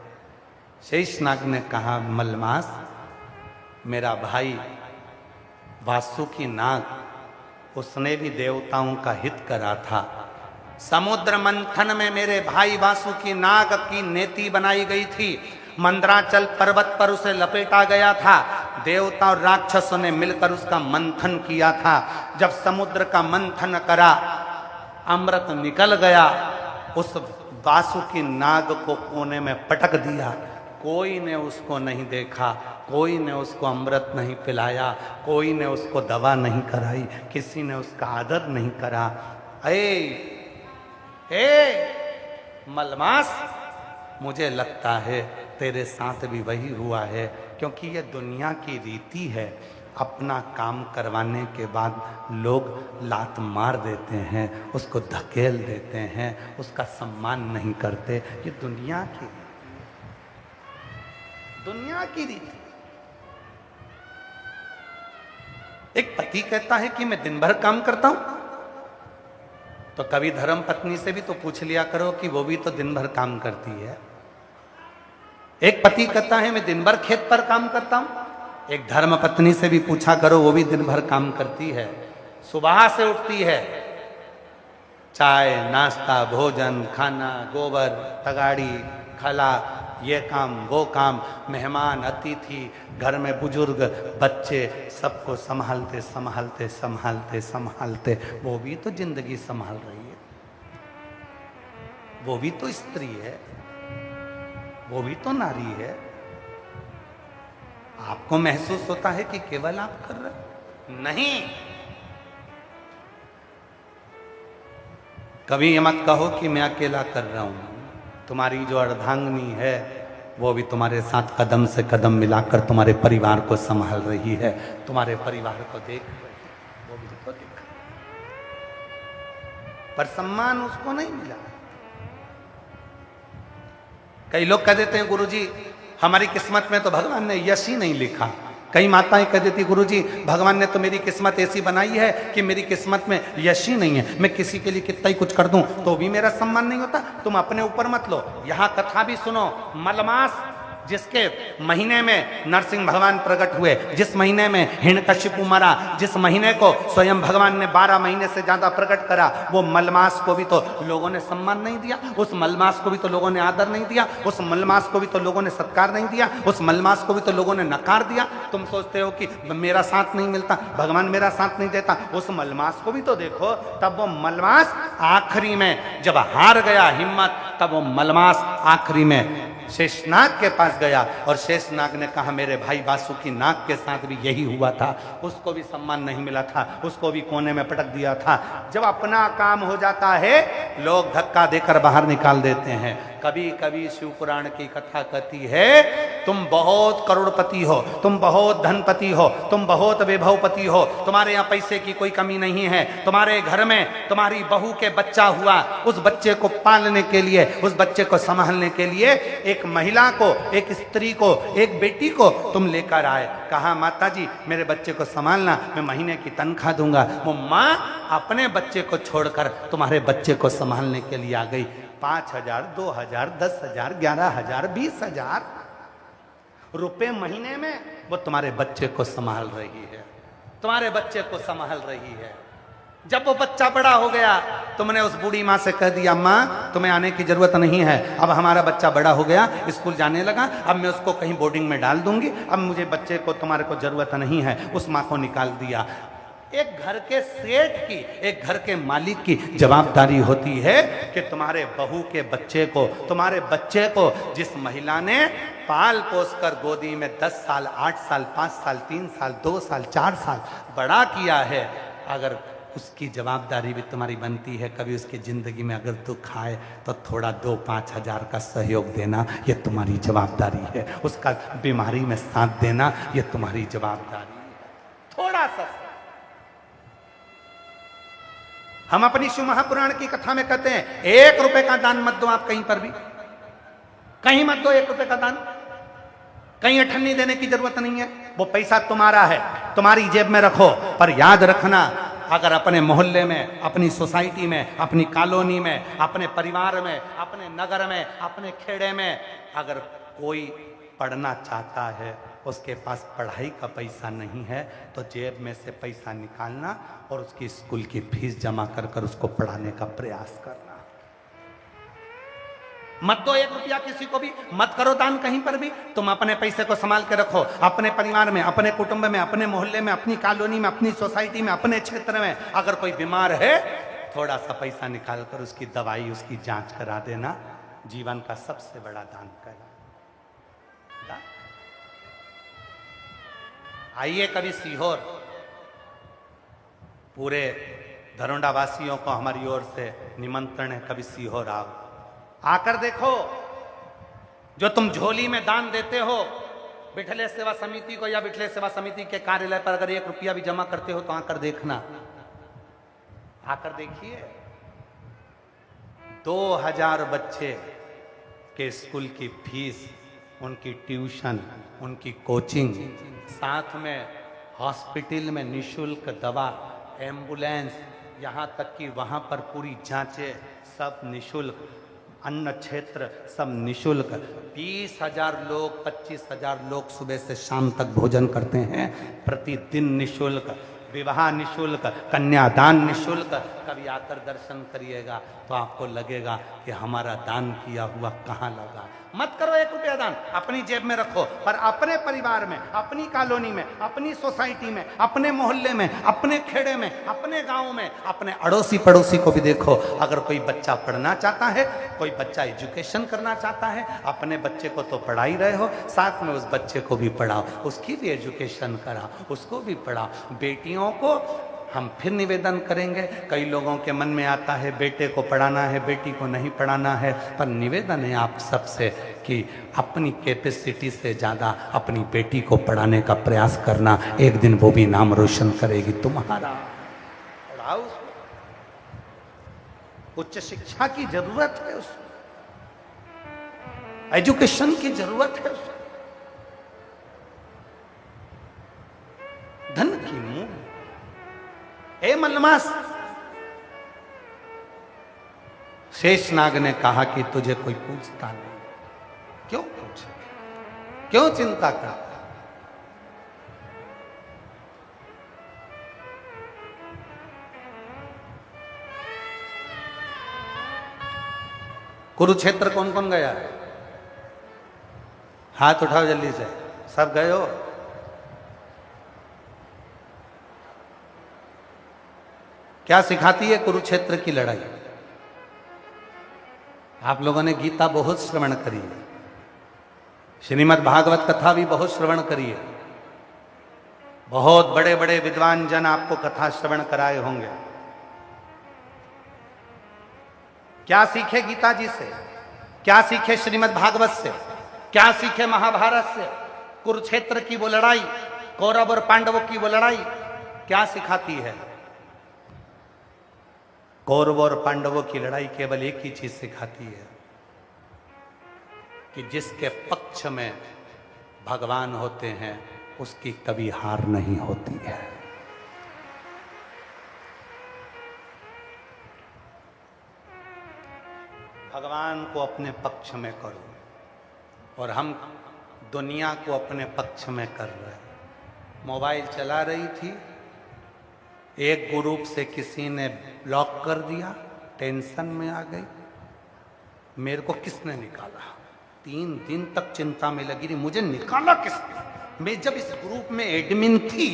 शेषनाग ने कहा, मलमास, मेरा भाई वासुकी नाग, उसने भी देवताओं का हित करा था। समुद्र मंथन में मेरे भाई वासुकी नाग की नेति बनाई गई थी। मंदराचल पर्वत पर उसे लपेटा गया था। देवता और राक्षसों ने मिलकर उसका मंथन किया था। जब समुद्र का मंथन करा, अमृत निकल गया। उस वासुकी नाग को कोने में पटक दिया। कोई ने उसको नहीं देखा, कोई ने उसको अमृत नहीं पिलाया, कोई ने उसको दवा नहीं कराई, किसी ने उसका आदर नहीं करा। मलमास, मुझे लगता है तेरे साथ भी वही हुआ है, क्योंकि ये दुनिया की रीति है। अपना काम करवाने के बाद लोग लात मार देते हैं, उसको धकेल देते हैं, उसका सम्मान नहीं करते। ये दुनिया की रीति। एक पति कहता है कि मैं दिन भर काम करता हूं, तो कभी धर्म पत्नी से भी तो पूछ लिया करो कि वो भी तो दिन भर काम करती है। एक पति कहता है मैं दिन भर खेत पर काम करता हूं, एक धर्म पत्नी से भी पूछा करो, वो भी दिन भर काम करती है। सुबह से उठती है, चाय नाश्ता भोजन खाना, गोबर तगाड़ी खला, ये काम वो काम, मेहमान अतिथि, घर में बुजुर्ग बच्चे, सबको संभालते संभालते संभालते संभालते वो भी तो जिंदगी संभाल रही है। वो भी तो स्त्री है, वो भी तो नारी है। आपको महसूस होता है कि केवल आप कर रहे? नहीं। कभी ये मत कहो कि मैं अकेला कर रहा हूं। तुम्हारी जो अर्धांगिनी है वो भी तुम्हारे साथ कदम से कदम मिलाकर तुम्हारे परिवार को संभाल रही है, तुम्हारे परिवार को देख रही है, वो भी तो देख। पर सम्मान उसको नहीं मिला। कई लोग कह देते हैं गुरुजी हमारी किस्मत में तो भगवान ने यश ही नहीं लिखा। कई माताएं कह देती गुरुजी भगवान ने तो मेरी किस्मत ऐसी बनाई है कि मेरी किस्मत में यश ही नहीं है, मैं किसी के लिए कितना ही कुछ कर दूं तो भी मेरा सम्मान नहीं होता। तुम अपने ऊपर मत लो। यहां कथा भी सुनो। मलमास जिसके महीने में नरसिंह भगवान प्रकट हुए, जिस महीने में हिरण्यकशिपु मरा, जिस महीने को स्वयं भगवान ने 12 महीने से ज्यादा प्रकट करा, वो मलमास को भी तो लोगों ने सम्मान नहीं दिया, उस मलमास को भी तो लोगों ने आदर नहीं दिया, उस मलमास को भी तो लोगों ने सत्कार नहीं दिया, उस मलमास को भी तो लोगों ने नकार दिया। तुम सोचते हो कि मेरा साथ नहीं मिलता, भगवान मेरा साथ नहीं देता, उस मलमास को भी तो देखो। तब वो मलमास आखिरी में जब हार गया हिम्मत, तब वो मलमास आखिरी में शेषनाग के पास गया और शेषनाग ने कहा मेरे भाई वासुकी नाग के साथ भी यही हुआ था, उसको भी सम्मान नहीं मिला था, उसको भी कोने में पटक दिया था। जब अपना काम हो जाता है लोग धक्का देकर बाहर निकाल देते हैं। कभी कभी शिव पुराण की कथा कहती है तुम बहुत करोड़पति हो, तुम बहुत धनपति हो, तुम बहुत वैभवपति हो, तुम्हारे यहाँ पैसे की कोई कमी नहीं है, तुम्हारे घर में तुम्हारी बहू के बच्चा हुआ, उस बच्चे को पालने के लिए, उस बच्चे को संभालने के लिए एक महिला को, एक स्त्री को, एक बेटी को तुम लेकर आए। कहा माता जी मेरे बच्चे को संभालना, मैं महीने की तनख्वाह दूंगा। वो माँ अपने बच्चे को छोड़कर तुम्हारे बच्चे को संभालने के लिए आ गई। 5,000, 2,000, 10,000, 11,000, 20,000 रुपए महीने में वो तुम्हारे बच्चे को संभाल रही है, तुम्हारे बच्चे को संभाल रही है। जब वो बच्चा बड़ा हो गया तुमने उस बूढ़ी माँ से कह दिया माँ तुम्हें आने की जरूरत नहीं है, अब हमारा बच्चा बड़ा हो गया, स्कूल जाने लगा, अब मैं उसको कहीं बोर्डिंग में डाल दूंगी, अब मुझे बच्चे को तुम्हारे को जरूरत नहीं है। उस माँ को निकाल दिया। एक घर के सेठ की, एक घर के मालिक की जवाबदारी होती है कि तुम्हारे बहू के बच्चे को, तुम्हारे बच्चे को जिस महिला ने पाल पोस कर गोदी में 10 साल, 8 साल, 5 साल, 3 साल, 2 साल, 4 साल बड़ा किया है, अगर उसकी जवाबदारी भी तुम्हारी बनती है। कभी उसकी जिंदगी में अगर दुख आए तो थोड़ा 2-5 हजार का सहयोग देना, ये तुम्हारी जवाबदारी है। उसका बीमारी में साथ देना, ये तुम्हारी जवाबदारी है। थोड़ा सा हम अपनी शिव महापुराण की कथा में कहते हैं 1 रुपए का दान मत दो। आप कहीं पर भी कहीं मत दो 1 रुपए का दान, कहीं अठन्नी देने की जरूरत नहीं है। वो पैसा तुम्हारा है, तुम्हारी जेब में रखो। पर याद रखना अगर अपने मोहल्ले में, अपनी सोसाइटी में, अपनी कॉलोनी में, अपने परिवार में, अपने नगर में, अपने खेड़े में अगर कोई पढ़ना चाहता है, उसके पास पढ़ाई का पैसा नहीं है, तो जेब में से पैसा निकालना और उसकी स्कूल की फीस जमा कर कर उसको पढ़ाने का प्रयास करना। मत दो 1 रुपया किसी को भी, मत करो दान कहीं पर भी। तुम अपने पैसे को संभाल के रखो, अपने परिवार में, अपने कुटुंब में, अपने मोहल्ले में, अपनी कॉलोनी में, अपनी सोसाइटी में, अपने क्षेत्र में अगर कोई बीमार है, थोड़ा सा पैसा निकाल कर उसकी दवाई, उसकी जांच करा देना जीवन का सबसे बड़ा दान करना। आइए कभी सीहोर, पूरे धरोंडा वासियों को हमारी ओर से निमंत्रण है, कभी सीहोर आओ, आकर देखो जो तुम झोली में दान देते हो बिठले सेवा समिति को या बिठले सेवा समिति के कार्यालय पर अगर 1 रुपया भी जमा करते हो तो आकर देखना, आकर देखिए। 2000 बच्चे के स्कूल की फीस, उनकी ट्यूशन, उनकी कोचिंग, साथ में हॉस्पिटल में निशुल्क दवा, एम्बुलेंस, यहाँ तक कि वहाँ पर पूरी जांचें सब निशुल्क, अन्न क्षेत्र सब निशुल्क। 20,000 लोग, 25,000 लोग सुबह से शाम तक भोजन करते हैं प्रतिदिन निशुल्क। विवाह निशुल्क, कन्यादान निशुल्क। कभी आकर दर्शन करिएगा तो आपको लगेगा कि हमारा दान किया हुआ कहाँ लगा। मत करो 1 रुपया दान, अपनी जेब में रखो, पर अपने परिवार में, अपनी कॉलोनी में, अपनी सोसाइटी में, अपने मोहल्ले में, अपने खेड़े में, अपने गांव में, अपने अड़ोसी पड़ोसी को भी देखो। अगर कोई बच्चा पढ़ना चाहता है, कोई बच्चा एजुकेशन करना चाहता है, अपने बच्चे को तो पढ़ा ही रहे हो, साथ में उस बच्चे को भी पढ़ाओ, उसकी भी एजुकेशन कराओ, उसको भी पढ़ाओ। बेटियों को हम फिर निवेदन करेंगे, कई लोगों के मन में आता है बेटे को पढ़ाना है, बेटी को नहीं पढ़ाना है, पर निवेदन है आप सबसे कि अपनी कैपेसिटी से ज़्यादा अपनी बेटी को पढ़ाने का प्रयास करना। एक दिन वो भी नाम रोशन करेगी तुम्हारा। पढ़ाओ उसको, उच्च शिक्षा की जरूरत है उसको, एजुकेशन की जरूरत है उसको। धन की मुंह ए मलमास, शेषनाग ने कहा कि तुझे कोई पूछता नहीं। क्यों पूछे? क्यों चिंता करता है? कुरुक्षेत्र कौन कौन गया? हाथ उठाओ जल्दी से, सब गए हो? क्या सिखाती है कुरुक्षेत्र की लड़ाई? आप लोगों ने गीता बहुत श्रवण करी है, श्रीमद् भागवत कथा भी बहुत श्रवण करी है, बहुत बड़े बड़े विद्वान जन आपको कथा श्रवण कराए होंगे। क्या सीखे गीता जी से? क्या सीखे श्रीमद् भागवत से? क्या सीखे महाभारत से? कुरुक्षेत्र की वो लड़ाई, कौरव और पांडवों की वो लड़ाई क्या सिखाती है? कौरव और पांडवों की लड़ाई केवल एक ही चीज सिखाती है कि जिसके पक्ष में भगवान होते हैं उसकी कभी हार नहीं होती है। भगवान को अपने पक्ष में करो, और हम दुनिया को अपने पक्ष में कर रहे हैं। मोबाइल चला रही थी, एक ग्रुप से किसी ने ब्लॉक कर दिया, टेंशन में आ गई। मेरे को किसने निकाला? 3 दिन तक चिंता में लगी रही, मुझे निकाला किसने? मैं जब इस ग्रुप में एडमिन थी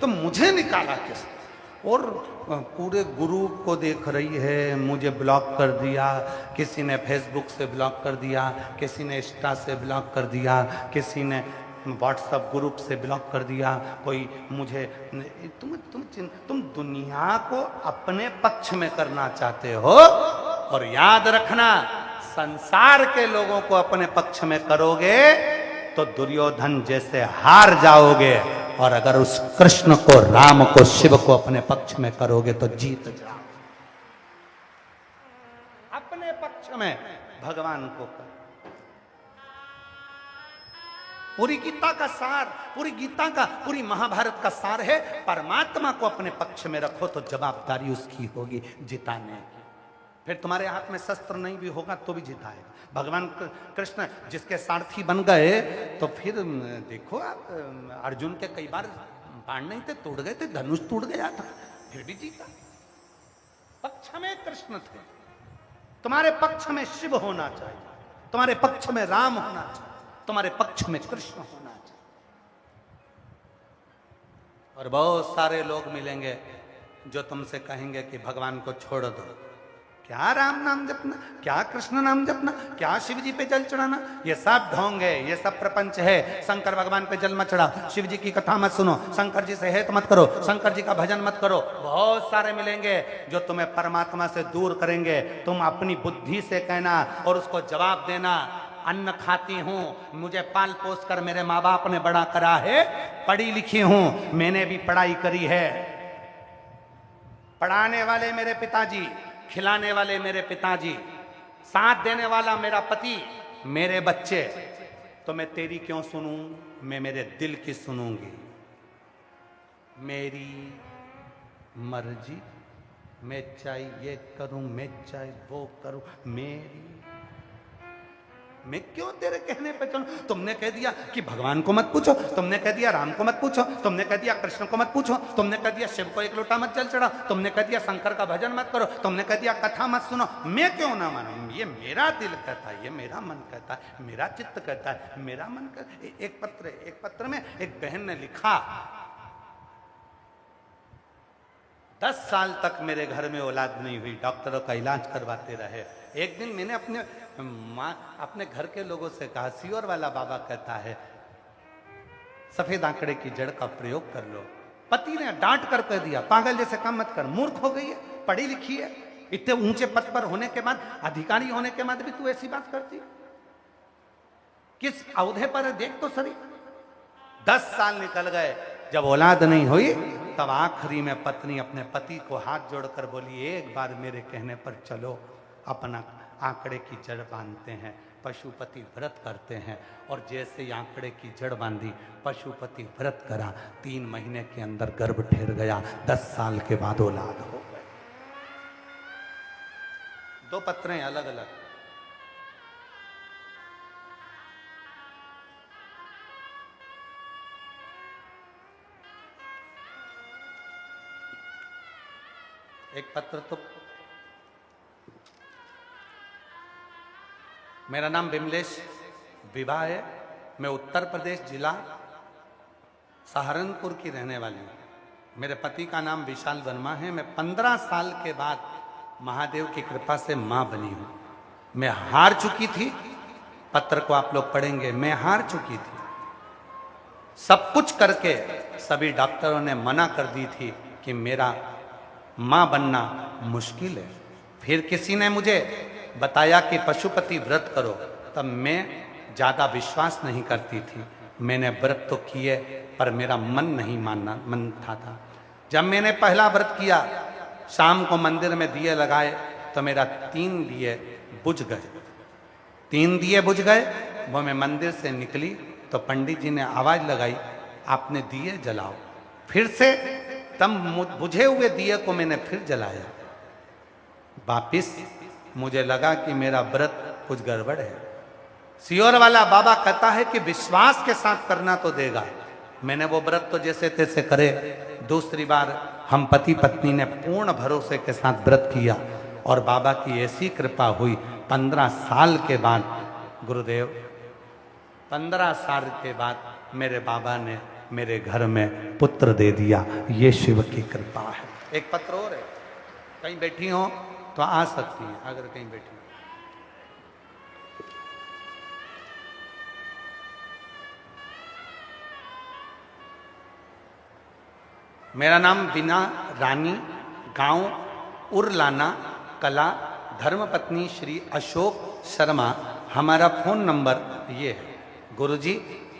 तो मुझे निकाला किसने? और पूरे ग्रुप को देख रही है, मुझे ब्लॉक कर दिया, किसी ने फेसबुक से ब्लॉक कर दिया, किसी ने इंस्टा से ब्लॉक कर दिया, किसी ने व्हाट्सएप ग्रुप से ब्लॉक कर दिया, कोई मुझे तुम दुनिया को अपने पक्ष में करना चाहते हो। और याद रखना, संसार के लोगों को अपने पक्ष में करोगे तो दुर्योधन जैसे हार जाओगे, और अगर उस कृष्ण को, राम को, शिव को अपने पक्ष में करोगे तो जीत जाओ। अपने पक्ष में भगवान को करो। पूरी गीता का सार, पूरी गीता का, पूरी महाभारत का सार है, परमात्मा को अपने पक्ष में रखो तो जवाबदारी उसकी होगी जिताने की। फिर तुम्हारे हाथ में शस्त्र नहीं भी होगा तो भी जिताएगा। भगवान कृष्ण जिसके सारथी बन गए तो फिर देखो आप, अर्जुन के कई बार बाण नहीं थे, टूट गए थे, धनुष टूट गया था, फिर भी जीता। पक्ष में कृष्ण थे। तुम्हारे पक्ष में शिव होना चाहिए, तुम्हारे पक्ष में राम होना चाहिए, तुम्हारे पक्ष में कृष्ण होना चाहिए। और बहुत सारे लोग मिलेंगे जो तुमसे कहेंगे कि भगवान को छोड़ दो, क्या राम नाम जपना, क्या कृष्ण नाम जपना, क्या शिव जी पे जल चढ़ाना, ये सब ढोंग है, ये सब प्रपंच है। शंकर भगवान पे जल मत चढ़ाओ, शिव जी की कथा मत सुनो, शंकर जी से हेत मत करो, शंकर जी का भजन मत करो। बहुत सारे मिलेंगे जो तुम्हें परमात्मा से दूर करेंगे। तुम अपनी बुद्धि से कहना और उसको जवाब देना, अन्न खाती हूं, मुझे पाल पोस कर मेरे माँ बाप ने बड़ा करा है, पढ़ी लिखी हूं, मैंने भी पढ़ाई करी है, पढ़ाने वाले मेरे पिताजी, खिलाने वाले मेरे पिताजी, साथ देने वाला मेरा पति, मेरे बच्चे, तो मैं तेरी क्यों सुनूं? मैं मेरे दिल की सुनूंगी। मेरी मर्जी, मैं चाहे ये करूं, मैं चाहे वो करूं, मेरी, मैं क्यों तेरे कहने पे चलूं? तुमने कह दिया कि भगवान को मत पूछो, तुमने कह दिया राम को मत पूछो, तुमने कह दिया कृष्ण को मत पूछो, तुमने कह दिया शिव को एक लोटा मत जल चढ़ाओ, तुमने कह दिया शंकर का भजन मत करो, तुमने कह दिया कथा मत सुनो। मैं क्यों ना मानूं? ये मेरा दिल कहता है, ये मेरा मन कहता है, मेरा चित्त कहता है, मेरा मन कहता है। एक पत्र में एक बहन ने लिखा, 10 साल तक मेरे घर में औलाद नहीं हुई, डॉक्टरों का इलाज करवाते रहे। एक दिन मैंने अपने घर के लोगों से कहा, सियोर वाला बाबा कहता है सफेद आंकड़े की जड़ का प्रयोग कर लो। पति ने डांट कर कह दिया, पागल जैसे काम मत कर, मूर्ख हो गई है, पढ़ी लिखी है, इतने ऊंचे पद पर होने के बाद, अधिकारी होने के बाद भी तू ऐसी बात करती, किस औहदे पर देख तो सही। 10 साल निकल गए, जब औलाद नहीं हुई तब आखिरी में पत्नी अपने पति को हाथ जोड़कर बोली, एक बार मेरे कहने पर चलो, अपना आंकड़े की जड़ बांधते हैं। पशुपति व्रत करते हैं, और जैसे ही आंकड़े की जड़ बांधी, पशुपति व्रत करा, 3 महीने के अंदर गर्भ ठहर गया, 10 साल के बाद औलाद हो गए। 2 पत्रें अलग अलग। एक पत्र तो मेरा नाम विमलेश विभा है। मैं उत्तर प्रदेश जिला सहारनपुर की रहने वाली हूँ। मेरे पति का नाम विशाल वर्मा है। मैं 15 साल के बाद महादेव की कृपा से मां बनी हूँ। मैं हार चुकी थी, पत्र को आप लोग पढ़ेंगे, मैं हार चुकी थी। सब कुछ करके सभी डॉक्टरों ने मना कर दी थी कि मेरा मां बनना मुश्किल है। फिर किसी ने मुझे बताया कि पशुपति व्रत करो, तब मैं ज़्यादा विश्वास नहीं करती थी। मैंने व्रत तो किए पर मेरा मन नहीं मानता था। जब मैंने पहला व्रत किया, शाम को मंदिर में दिए लगाए तो मेरा 3 दिए बुझ गए। 3 दिए बुझ गए। वो मैं मंदिर से निकली तो पंडित जी ने आवाज लगाई, आपने दिए जलाओ। फिर से तब बुझे हुए दिए को मैंने फिर जलाया। वापिस मुझे लगा कि मेरा व्रत कुछ गड़बड़ है। सियोर वाला बाबा कहता है कि विश्वास के साथ करना तो देगा। मैंने वो व्रत तो जैसे तैसे करे। दूसरी बार हम पति पत्नी ने पूर्ण भरोसे के साथ व्रत किया और बाबा की ऐसी कृपा हुई। 15 साल के बाद गुरुदेव, 15 साल के बाद मेरे बाबा ने मेरे घर में पुत्र दे दिया। ये शिव की कृपा है। एक पत्र और है, कहीं बैठी हो तो आ सकती है अगर कहीं बैठी हो। मेरा नाम बीना रानी, गांव उरलाना कला, धर्मपत्नी श्री अशोक शर्मा। हमारा फोन नंबर ये है। गुरुजी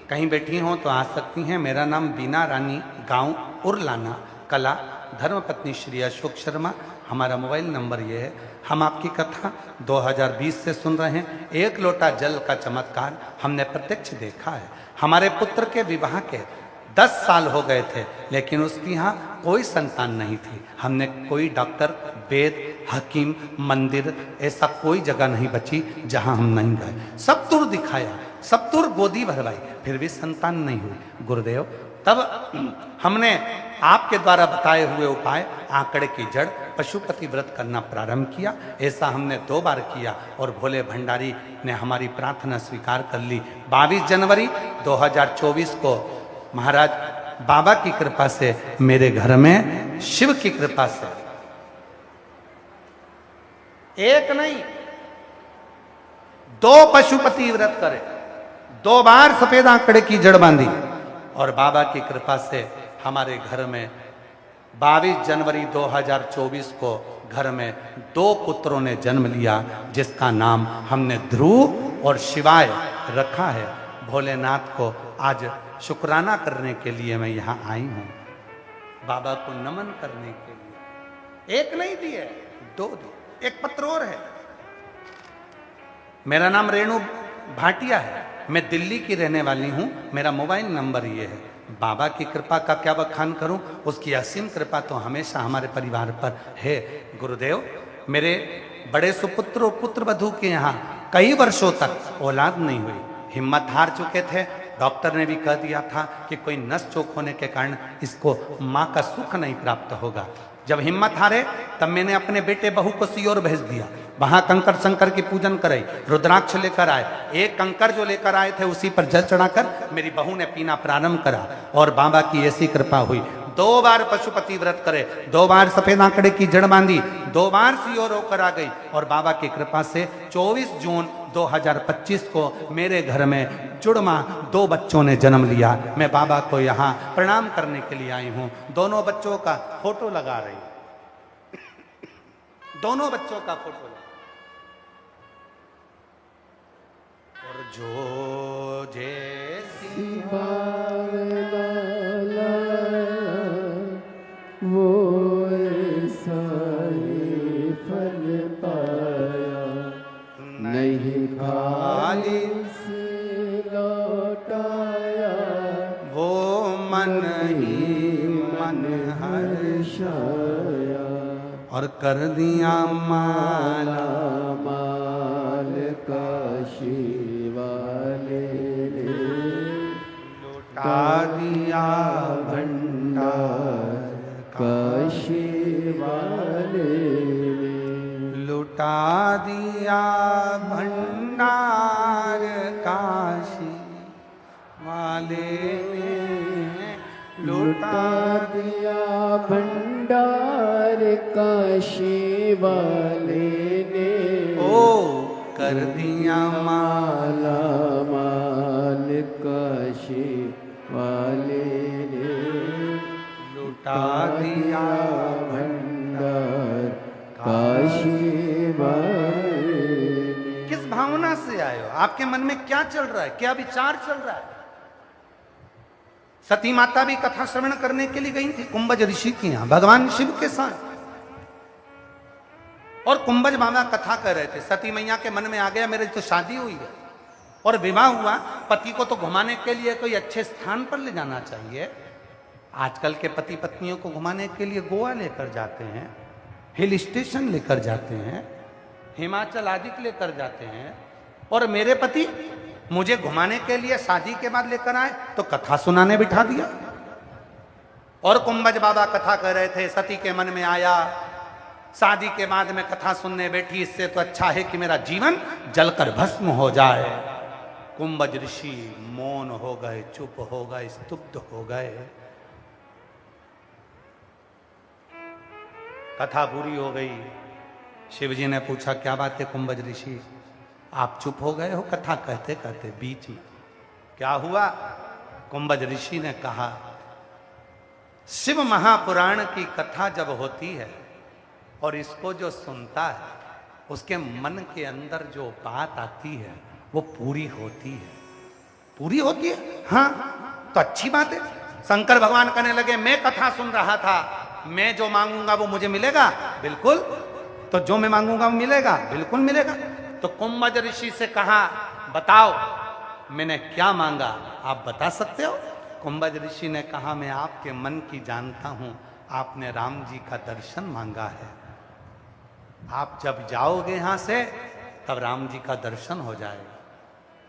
कहीं बैठी हो तो आ सकती हैं। मेरा नाम बीना रानी, गांव उरलाना कला, धर्मपत्नी श्री अशोक शर्मा। हमारा मोबाइल नंबर ये है। हम आपकी कथा 2020 से सुन रहे हैं। 1 लोटा जल का चमत्कार हमने प्रत्यक्ष देखा है। हमारे पुत्र के विवाह के 10 साल हो गए थे, लेकिन उसकी यहाँ कोई संतान नहीं थी। हमने कोई डॉक्टर, वेद, हकीम, मंदिर, ऐसा कोई जगह नहीं बची जहाँ हम नहीं गए। सब दूर दिखाया, सब दूर गोदी भरवाई, फिर भी संतान नहीं हुई। गुरुदेव, तब हमने आपके द्वारा बताए हुए उपाय, आंकड़े की जड़, पशुपति व्रत करना प्रारंभ किया। ऐसा हमने 2 बार किया और भोले भंडारी ने हमारी प्रार्थना स्वीकार कर ली। 22 जनवरी 2024 को महाराज बाबा की कृपा से, मेरे घर में शिव की कृपा से, एक नहीं 2 पशुपति व्रत करे, 2 बार सफेद आंकड़े की जड़ बांधी और बाबा की कृपा से हमारे घर में 22 जनवरी 2024 को घर में 2 पुत्रों ने जन्म लिया, जिसका नाम हमने ध्रुव और शिवाय रखा है। भोलेनाथ को आज शुक्राना करने के लिए मैं यहाँ आई हूँ, बाबा को नमन करने के लिए। एक नहीं दिए, 2 दिए। एक पत्र और है। मेरा नाम रेणु भाटिया है। मैं दिल्ली की रहने वाली हूँ। मेरा मोबाइल नंबर ये है। बाबा की कृपा का क्या बखान करूं, उसकी असीम कृपा तो हमेशा हमारे परिवार पर है। गुरुदेव, मेरे बड़े सुपुत्र और पुत्र वधू के यहाँ कई वर्षों तक औलाद नहीं हुई। हिम्मत हार चुके थे। डॉक्टर ने भी कह दिया था कि कोई नस चोक होने के कारण इसको माँ का सुख नहीं प्राप्त होगा। जब हिम्मत हारे तब मैंने अपने बेटे बहू को सियोर भेज दिया। वहां कंकर शंकर की पूजन कराई, रुद्राक्ष लेकर आए। एक कंकर जो लेकर आए थे उसी पर जल चढ़ाकर मेरी बहू ने पीना प्रारंभ करा और बाबा की ऐसी कृपा हुई। 2 बार पशुपति व्रत करे, 2 बार सफेद आंकड़े की जड़ बांधी, 2 बार सियोर होकर आ गई और बाबा की कृपा से 24 जून 2025 को मेरे घर में जुड़मा 2 बच्चों ने जन्म लिया। मैं बाबा को यहाँ प्रणाम करने के लिए आई हूँ। दोनों बच्चों का फोटो लगा रही, दोनों बच्चों का फोटो लगा। और जो जैसी वो ऐसा ही फल पाया, नहीं खाली से लौटाया, वो मन ही मन हर्षाया, और कर दिया माला माल काशी वाले ने, लुटा दिया भंडार काशी वाले दिया भंडार काशी वाले ने, लुटा दिया भंडार काशी वाले ने, ओ कर दिया माला माल काशी वाले ने, लुटा दिया भंडार काशी वाले ने। किस भावना से आए हो? आपके मन में क्या चल रहा है, क्या विचार चल रहा है? सती माता भी कथा श्रवण करने के लिए गई थी कुंभज ऋषि के यहां भगवान शिव के साथ, और कुंभज बाबा कथा कर रहे थे। सती मैया के मन में आ गया मेरी तो शादी हुई है और विवाह हुआ, पति को तो घुमाने के लिए कोई अच्छे स्थान पर ले जाना चाहिए। आजकल के पति पत्नियों को घुमाने के लिए गोवा लेकर जाते हैं, हिल स्टेशन लेकर जाते हैं, हिमाचल आदि लेकर जाते हैं, और मेरे पति मुझे घुमाने के लिए शादी के बाद लेकर आए तो कथा सुनाने बिठा दिया। और कुंभज बाबा कथा कर रहे थे, सती के मन में आया शादी के बाद में कथा सुनने बैठी, इससे तो अच्छा है कि मेरा जीवन जलकर भस्म हो जाए। कुंभज ऋषि मौन हो गए, चुप हो गए, स्तब्ध हो गए। कथा पूरी हो गई। शिवजी ने पूछा क्या बात है कुंभज ऋषि, आप चुप हो गए हो कथा कहते कहते बीच में, क्या हुआ? कुंभज ऋषि ने कहा शिव महापुराण की कथा जब होती है और इसको जो सुनता है उसके मन के अंदर जो बात आती है वो पूरी होती है। पूरी होती है? हाँ, तो अच्छी बात है। शंकर भगवान कहने लगे मैं कथा सुन रहा था, मैं जो मांगूंगा वो मुझे मिलेगा? बिल्कुल। तो जो मैं मांगूंगा वो मिलेगा? बिल्कुल मिलेगा। तो कुंभज ऋषि से कहा बताओ मैंने क्या मांगा, आप बता सकते हो? कुंभज ऋषि ने कहा मैं आपके मन की जानता हूं, आपने राम जी का दर्शन मांगा है। आप जब जाओगे यहां से तब राम जी का दर्शन हो जाएगा।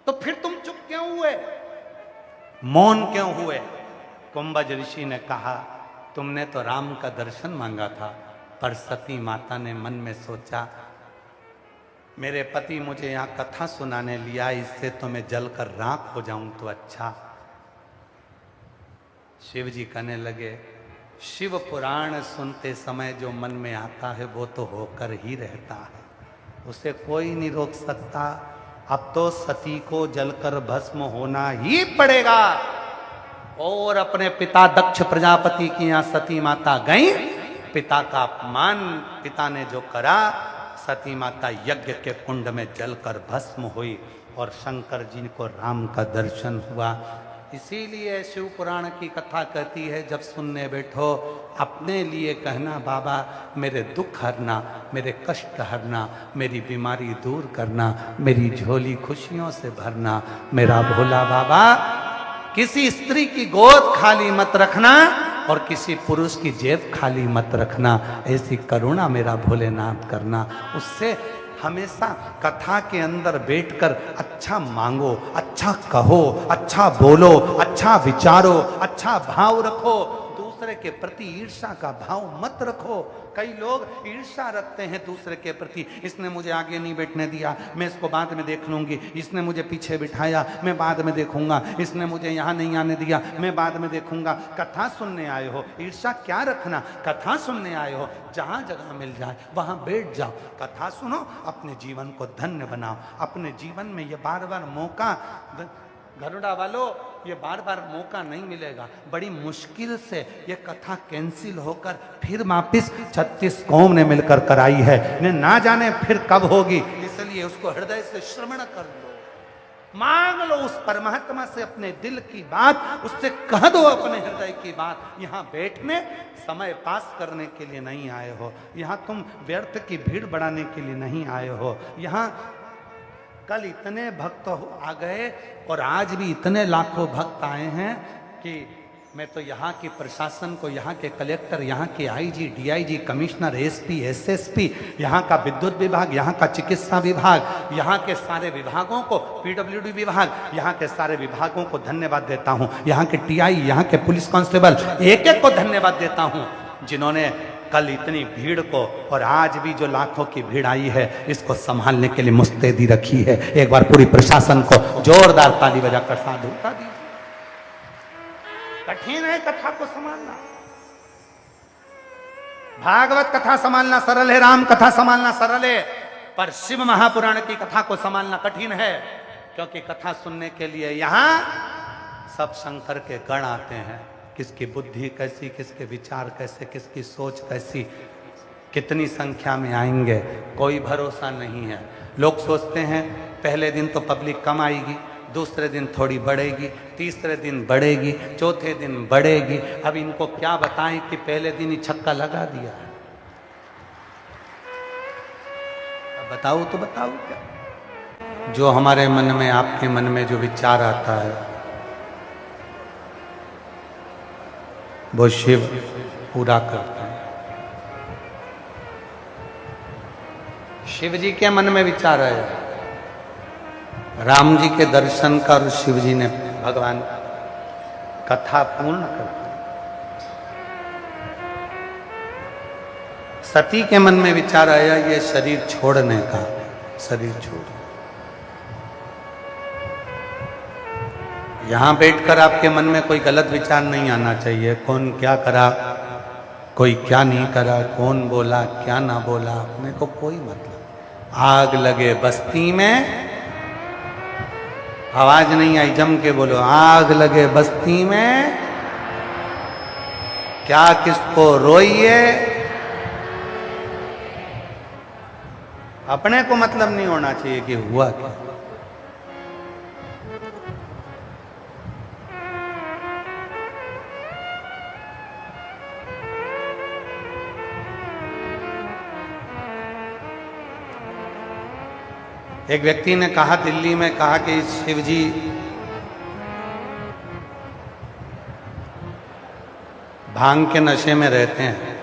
तो फिर तुम चुप क्यों हुए, मौन क्यों हुए? कुंभज ऋषि ने कहा तुमने तो राम का दर्शन मांगा था, पर सती माता ने मन में सोचा मेरे पति मुझे यहाँ कथा सुनाने लिया, इससे तो मैं जलकर राख हो जाऊं तो अच्छा। शिव जी कहने लगे शिव पुराण सुनते समय जो मन में आता है वो तो होकर ही रहता है, उसे कोई नहीं रोक सकता। अब तो सती को जलकर भस्म होना ही पड़ेगा। और अपने पिता दक्ष प्रजापति की यहाँ सती माता गई, पिता का अपमान पिता ने जो करा, सती माता यज्ञ के कुंड में जलकर भस्म हुई और शंकर जी को राम का दर्शन हुआ। इसीलिए शिव पुराण की कथा कहती है जब सुनने बैठो अपने लिए कहना बाबा मेरे दुख हरना, मेरे कष्ट हरना, मेरी बीमारी दूर करना, मेरी झोली खुशियों से भरना। मेरा भोला बाबा किसी स्त्री की गोद खाली मत रखना और किसी पुरुष की जेब खाली मत रखना। ऐसी करुणा मेरा भोलेनाथ करना। उससे हमेशा कथा के अंदर बैठकर अच्छा मांगो, अच्छा कहो, अच्छा बोलो, अच्छा विचारो, अच्छा भाव रखो। दूसरे के प्रति ईर्ष्या का भाव मत रखो। कई लोग ईर्ष्या रखते हैं दूसरे के प्रति, इसने मुझे आगे नहीं बैठने दिया, मैं इसको बाद में देख लूंगी, इसने मुझे पीछे बिठाया, मैं बाद में देखूंगा, इसने मुझे यहाँ नहीं आने दिया, मैं बाद में देखूंगा। कथा सुनने आए हो, ईर्ष्या क्या रखना? कथा सुनने आए हो, जहाँ जगह मिल जाए वहाँ बैठ जाओ, कथा सुनो, अपने जीवन को धन्य बनाओ। अपने जीवन में ये बार बार मौका, गरुड़ा वालों, ये बार बार मौका नहीं मिलेगा। बड़ी मुश्किल से ये कथा कैंसिल होकर फिर वापिस 36 कौम ने मिलकर कराई है, ने ना जाने फिर कब होगी। इसलिए उसको हृदय से श्रवण कर लो, मांग लो उस परमात्मा से अपने दिल की बात, उससे कह दो अपने हृदय की बात। यहाँ बैठने समय पास करने के लिए नहीं आए हो, यहाँ तुम व्यर्थ की भीड़ बढ़ाने के लिए नहीं आए हो। यहाँ कल इतने भक्त आ गए और आज भी इतने लाखों भक्त आए हैं कि मैं तो यहाँ की प्रशासन को, यहाँ के कलेक्टर, यहाँ के IG, DIG, commissioner, SP, SSP, यहाँ का विद्युत विभाग, यहाँ का चिकित्सा विभाग, यहाँ के सारे विभागों को, पीडब्ल्यूडी विभाग, यहाँ के सारे विभागों को धन्यवाद देता हूँ। यहाँ के टीआई, यहाँ के पुलिस कांस्टेबल, एक एक को धन्यवाद देता हूँ जिन्होंने कल इतनी भीड़ को और आज भी जो लाखों की भीड़ आई है, इसको संभालने के लिए मुस्तैदी रखी है। एक बार पूरी प्रशासन को जोरदार ताली बजाकर साधुता दीजिए। कठिन है कथा को संभालना। भागवत कथा संभालना सरल है, राम कथा संभालना सरल है, पर शिव महापुराण की कथा को संभालना कठिन है। क्योंकि कथा सुनने के लिए यहां सब शंकर के गण आते हैं। किसकी बुद्धि कैसी, किसके विचार कैसे, किसकी सोच कैसी, कितनी संख्या में आएंगे, कोई भरोसा नहीं है। लोग सोचते हैं पहले दिन तो पब्लिक कम आएगी, दूसरे दिन थोड़ी बढ़ेगी, तीसरे दिन बढ़ेगी, चौथे दिन बढ़ेगी। अब इनको क्या बताएं कि पहले दिन ही छक्का लगा दिया है। अब बताओ तो बताओ क्या। जो हमारे मन में, आपके मन में जो विचार आता है वो शिव पूरा करते हैं। शिव जी के मन में विचार आया, राम जी के दर्शन कर शिव जी ने भगवान कथा पूर्ण कर दी। सती के मन में विचार आया ये शरीर छोड़ने का, शरीर छोड़। यहां बैठकर आपके मन में कोई गलत विचार नहीं आना चाहिए। कौन क्या करा, कोई क्या नहीं करा, कौन बोला क्या ना बोला, अपने को कोई मतलब। आग लगे बस्ती में, आवाज नहीं आई, जम के बोलो, आग लगे बस्ती में क्या किसको रोइए। अपने को मतलब नहीं होना चाहिए कि हुआ क्या। एक व्यक्ति ने कहा, दिल्ली में कहा कि शिव जी भांग के नशे में रहते हैं।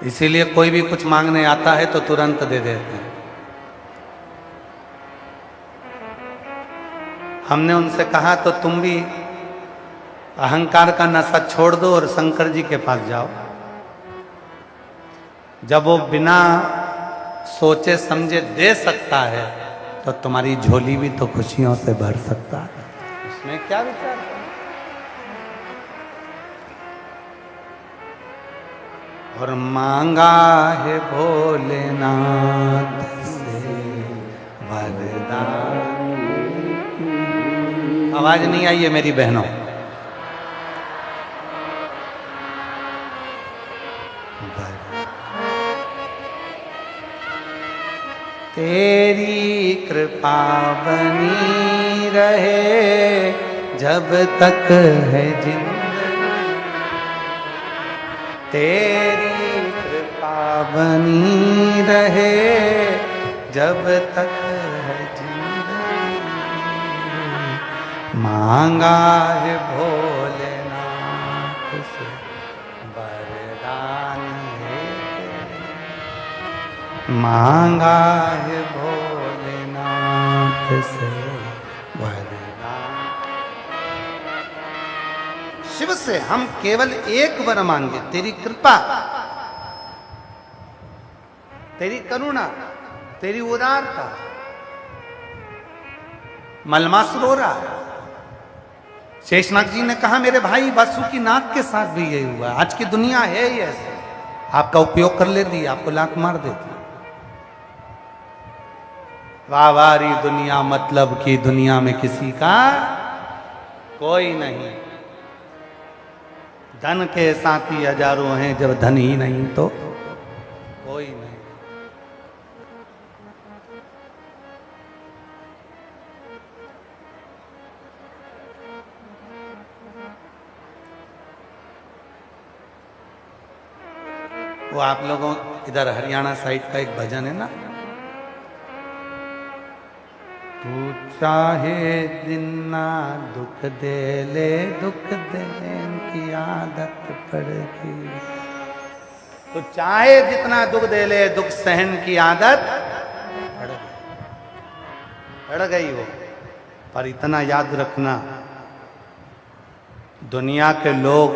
इसीलिए कोई भी कुछ मांगने आता है तो तुरंत दे देते हैं। हमने उनसे कहा तो तुम भी अहंकार का नशा छोड़ दो और शंकर जी के पास जाओ। जब वो बिना सोचे समझे दे सकता है तो तुम्हारी झोली भी तो खुशियों से भर सकता है। इसमें क्या विचार है? और मांगा है भोलेनाथ से वरदान। आवाज नहीं आई है मेरी बहनों। तेरी कृपा बनी रहे जब तक है जिंदगी, तेरी कृपा बनी रहे जब तक है जिंदगी। मांगा है भोलेनाथ से वरदान है, मांगा है भोलेनाथ से वरदान। शिव से हम केवल एक वर मांगे, तेरी कृपा, तेरी करुणा, तेरी उदारता। मलमास रो रहा है। शेषनाग जी ने कहा मेरे भाई वासुकी नाग के साथ भी यही हुआ। आज की दुनिया है ही ऐसे, आपका उपयोग कर लेती, आपको लात मार देती। वाहवारी दुनिया, मतलब की दुनिया में किसी का कोई नहीं। धन के साथी हजारों हैं, जब धन ही नहीं तो कोई नहीं। वो आप लोगों इधर हरियाणा साइड का एक भजन है ना, तू चाहे जिन्ना दुख दे ले, दुख देने की आदत पड़ेगी। तो चाहे जितना दुख दे ले, दुख सहन की आदत पड़ेगी। बढ़ गई हो, पर इतना याद रखना, दुनिया के लोग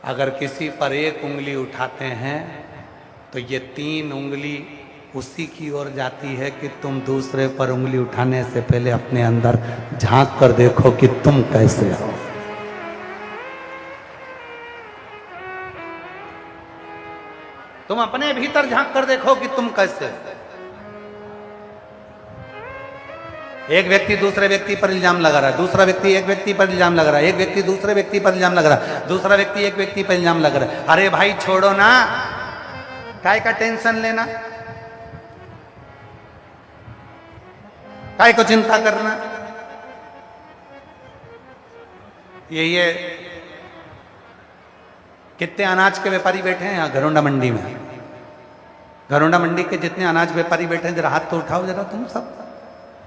अगर किसी पर एक उंगली उठाते हैं तो ये 3 उंगली उसी की ओर जाती है कि तुम दूसरे पर उंगली उठाने से पहले अपने अंदर झांक कर देखो कि तुम कैसे हो। तुम अपने भीतर झांक कर देखो कि तुम कैसे हो। एक व्यक्ति दूसरे व्यक्ति पर इल्जाम लगा रहा है, दूसरा व्यक्ति एक व्यक्ति पर इल्जाम लगा रहा है, एक व्यक्ति दूसरे व्यक्ति पर इल्जाम लगा रहा है, दूसरा व्यक्ति एक व्यक्ति पर इल्जाम लगा रहा है। अरे भाई छोड़ो ना, काय का टेंशन लेना, काय को चिंता करना। ये कितने अनाज के व्यापारी बैठे हैं यहाँ घरोंडा मंडी में। घरोंडा मंडी के जितने अनाज व्यापारी बैठे हैं, जरा हाथ तो उठाओ जरा तुम सब।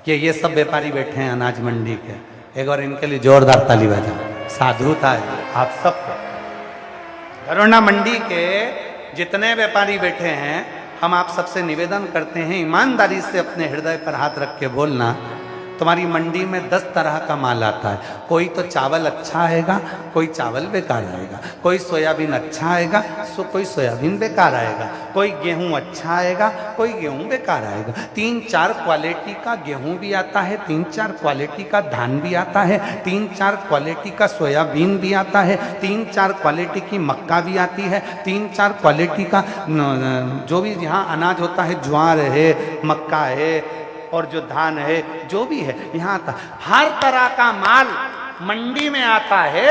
ये सब व्यापारी बैठे हैं अनाज मंडी के, एक बार इनके लिए जोरदार ताली बजाओ। साधुता है आप सब। घरोंडा मंडी के जितने व्यापारी बैठे हैं, हम आप सबसे निवेदन करते हैं, ईमानदारी से अपने हृदय पर हाथ रख के बोलना, तुम्हारी मंडी में 10 तरह का माल आता है। कोई तो चावल अच्छा आएगा, कोई चावल बेकार आएगा, कोई सोयाबीन अच्छा आएगा, कोई सोयाबीन बेकार आएगा, कोई गेहूं अच्छा आएगा, कोई गेहूं बेकार आएगा। 3-4 क्वालिटी का गेहूं भी आता है, 3-4 क्वालिटी का धान भी आता है, 3-4 क्वालिटी का सोयाबीन भी आता है, 3-4 क्वालिटी की मक्का भी आती है, 3-4 क्वालिटी का जो भी यहाँ अनाज होता है, ज्वार है, मक्का है और जो धान है, जो भी है यहाँ आता। हर तरह का माल मंडी में आता है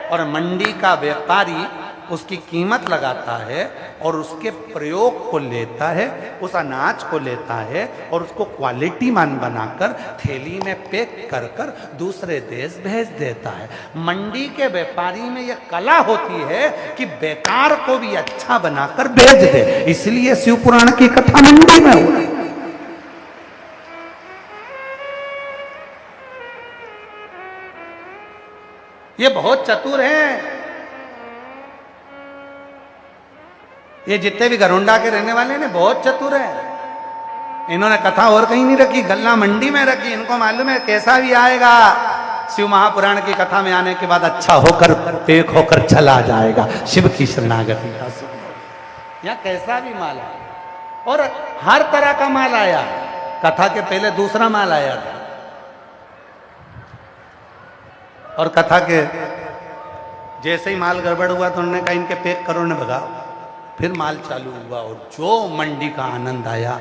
और मंडी का व्यापारी उसकी कीमत लगाता है और उसके प्रयोग को लेता है, उस अनाज को लेता है और उसको क्वालिटी मान बनाकर थैली में पैक कर कर दूसरे देश भेज देता है। मंडी के व्यापारी में यह कला होती है कि बेकार को भी अच्छा बनाकर भेज दे। इसलिए शिव पुराण की कथा मंडी में हुई। ये बहुत चतुर हैं। ये जितने भी घरोंडा के रहने वाले हैं बहुत चतुर हैं। इन्होंने कथा और कहीं नहीं रखी, गल्ला मंडी में रखी। इनको मालूम है कैसा भी आएगा, शिव महापुराण की कथा में आने के बाद अच्छा होकर पेक होकर चला जाएगा। शिव की शरणागति का यहाँ कैसा भी माल आया और हर तरह का माल आया। कथा के पहले दूसरा माल आया था और कथा के जैसे ही माल गड़बड़ हुआ तो उन्होंने कहा इनके पैक करो ने भगा। फिर माल चालू हुआ और जो मंडी का आनंद आया,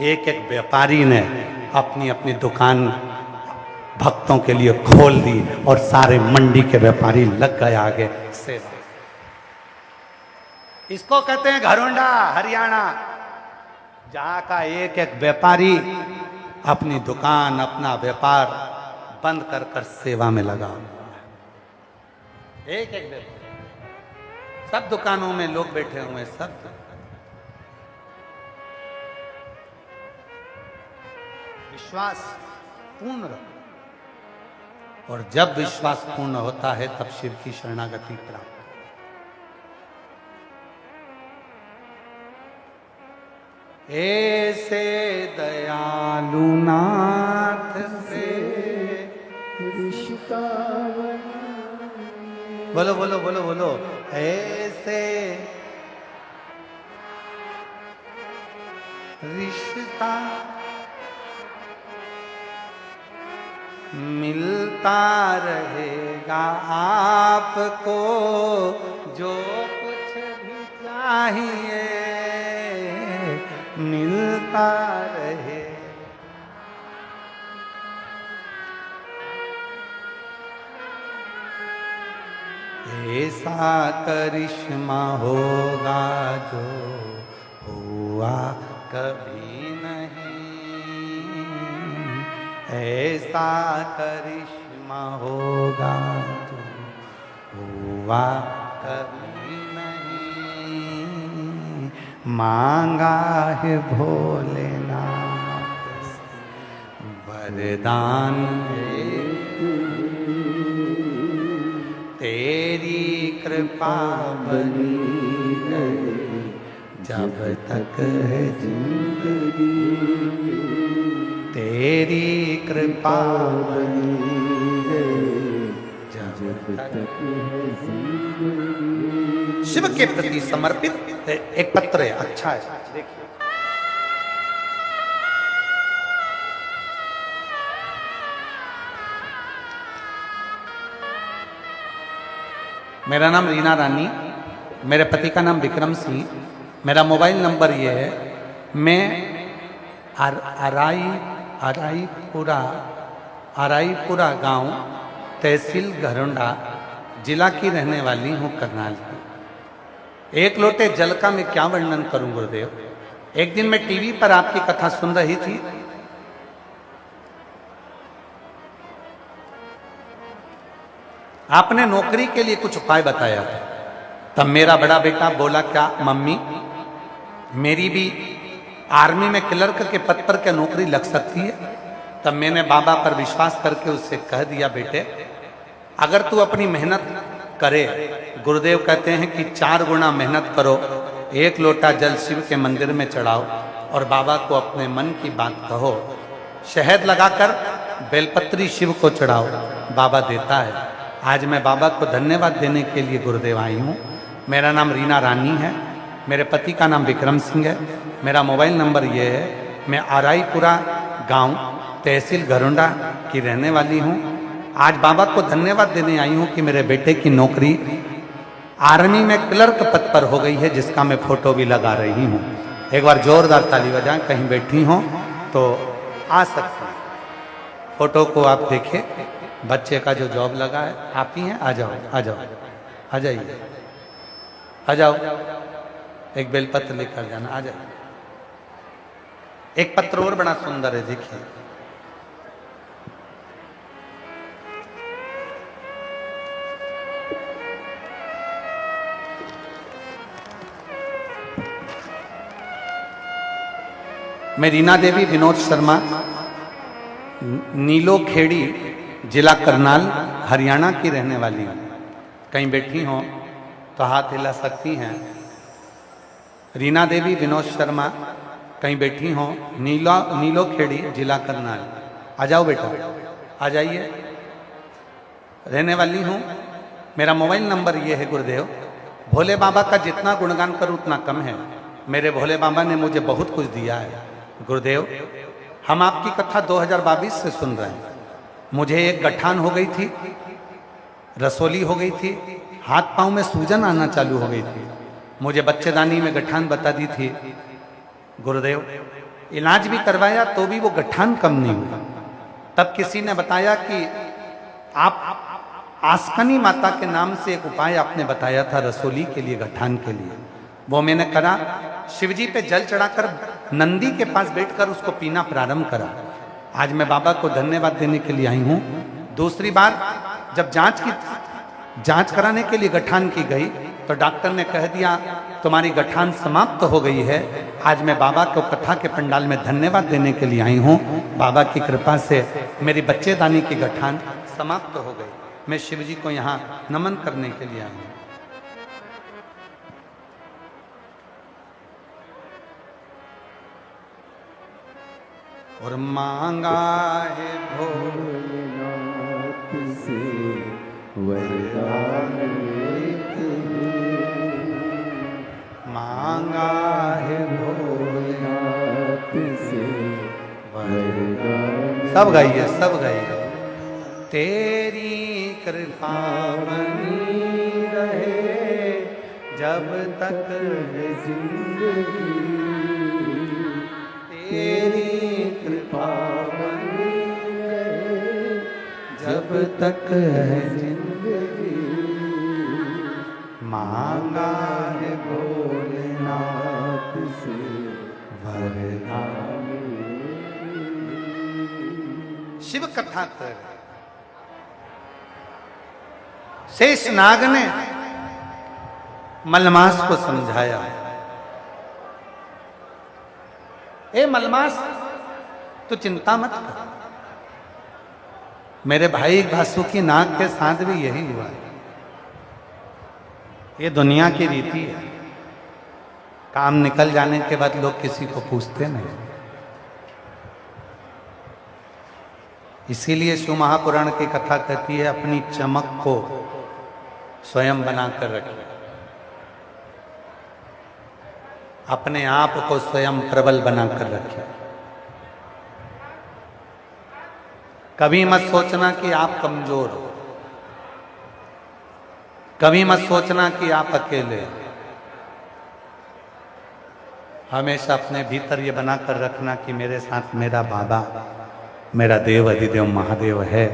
एक एक व्यापारी ने अपनी अपनी दुकान भक्तों के लिए खोल दी और सारे मंडी के व्यापारी लग गए आगे सेवा। इसको कहते हैं घरोंडा हरियाणा, जहां का एक एक व्यापारी अपनी दुकान अपना व्यापार बंद कर कर सेवा में लगा हुआ है। एक एक व्यापारी, सब दुकानों में लोग बैठे हुए हैं। सब विश्वास पूर्ण रखो और जब विश्वास पूर्ण होता है तब शिव की शरणागति प्राप्त। ऐसे दयालु नाथ से रिश्ता बोलो बोलो बोलो बोलो। ऐसे रिश्ता मिलता रहेगा आपको, जो कुछ भी चाहिए मिलता रहे। ऐसा करिश्मा होगा जो हुआ कभी नहीं, ऐसा करिश्मा होगा जो हुआ कभी नहीं। मांगा है भोलेनाथ से वरदान तेरी कृपा बनी रहे, जब तक है जिंदगी तेरी कृपा बनी रहे, जब जब तक है जिंदगी। शिव के प्रति समर्पित एक पत्र है, अच्छा है, देखिए। मेरा नाम रीना रानी, मेरे पति का नाम विक्रम सिंह, मेरा मोबाइल नंबर ये है। मैं आराईपुरा गांव, तहसील घरौंडा, जिला की रहने वाली हूँ, करनाल की। एक लोटे जल का मैं क्या वर्णन करूं गुरुदेव। एक दिन मैं टीवी पर आपकी कथा सुन रही थी। आपने नौकरी के लिए कुछ उपाय बताया था। तब मेरा बड़ा बेटा बोला, क्या मम्मी, मेरी भी आर्मी में क्लर्क के पद पर क्या नौकरी लग सकती है? तब मैंने बाबा पर विश्वास करके उससे कह दिया, बेटे अगर तू अपनी मेहनत करे, गुरुदेव कहते हैं कि 4 गुना मेहनत करो, 1 लोटा जल शिव के मंदिर में चढ़ाओ और बाबा को अपने मन की बात कहो, शहद लगाकर बेलपत्री शिव को चढ़ाओ, बाबा देता है। आज मैं बाबा को धन्यवाद देने के लिए गुरुदेव आई हूँ। मेरा नाम रीना रानी है, मेरे पति का नाम विक्रम सिंह है, मेरा मोबाइल नंबर ये है। मैं आराईपुरा गांव, तहसील घरौंडा की रहने वाली हूँ। आज बाबा को धन्यवाद देने आई हूँ कि मेरे बेटे की नौकरी आर्मी में क्लर्क पद पर हो गई है, जिसका मैं फोटो भी लगा रही हूँ। एक बार जोरदार ताली बजाएं, कहीं बैठी हो तो आ सकते हैं। फोटो को आप देखें, बच्चे का जो जॉब लगा है, आप ही हैं, आ जाओ आ जाओ, आ जाइए, आ जाओ, एक बेलपत्र लेकर जाना, आ जाइए। एक पत्र और बड़ा सुंदर है, देखिए। मैं रीना देवी विनोद शर्मा, नीलो खेड़ी, जिला करनाल, हरियाणा की रहने वाली हूँ। कहीं बैठी हो तो हाथ हिला सकती हैं। रीना देवी विनोद शर्मा, कहीं बैठी हो, नीलो खेड़ी, जिला करनाल। आ जाओ बेटा, आ जाइए, रहने वाली हूँ। मेरा मोबाइल नंबर ये है गुरुदेव। भोले बाबा का जितना गुणगान करूँ उतना कम है। मेरे भोले बाबा ने मुझे बहुत कुछ दिया है गुरुदेव। हम आपकी कथा 2022 से सुन रहे हैं। मुझे एक गठान हो गई थी, रसोली हो गई थी, हाथ पांव में सूजन आना चालू हो गई थी। मुझे बच्चेदानी में गठान बता दी थी गुरुदेव। इलाज भी करवाया तो भी वो गठान कम नहीं हुआ। तब किसी ने बताया कि आप आस्कनी माता के नाम से एक उपाय आपने बताया था रसोली के लिए, गठान के लिए। वो मैंने करा, शिवजी पे जल चढ़ाकर नंदी के पास बैठकर उसको पीना प्रारंभ करा। आज मैं बाबा को धन्यवाद देने के लिए आई हूँ। दूसरी बार जब जांच कराने के लिए गठान की गई तो डॉक्टर ने कह दिया तुम्हारी गठान समाप्त हो गई है। आज मैं बाबा को कथा के पंडाल में धन्यवाद देने के लिए आई हूँ। बाबा की कृपा से मेरी बच्चेदानी की गठान समाप्त हो गई। मैं शिवजी को यहाँ नमन करने के लिए आई हूँ। और मांगा है भोलेनाथ से वरदान एक मांगा है भोलेनाथ से वरदान। सब गाइए, सब गाइए। तेरी कृपा बनी रहे जब तक है जिंदगी, तेरी कृपा बनी रहे जब तक है जिंदगी। मांगा है भोलेनाथ से वरदान। शिव कथा कर शेष नाग ने मलमास को समझाया, ए मलमास तो चिंता मत कर। मेरे भाई वासुकी नाग के साथ भी यही हुआ। ये दुनिया की रीति है। काम निकल जाने के बाद लोग किसी को पूछते नहीं। इसीलिए शिव महापुराण की कथा कहती है अपनी चमक को स्वयं बनाकर रखिए, अपने आप को स्वयं प्रबल बनाकर रखिए। कभी मत सोचना कि आप कमजोर हो, कभी मत सोचना कि आप अकेले हो। हमेशा अपने भीतर ये बनाकर रखना कि मेरे साथ मेरा बाबा, मेरा देव अधिदेव महादेव है,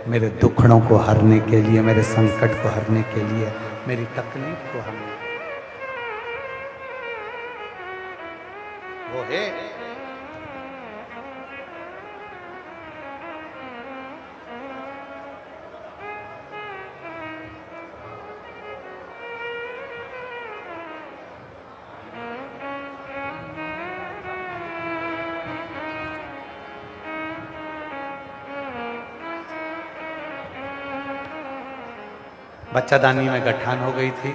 मेरे दुखड़ों को हरने के लिए, मेरे संकट को हरने के लिए, मेरी तकलीफ को हरने वो है। बच्चादानी में गठान हो गई थी,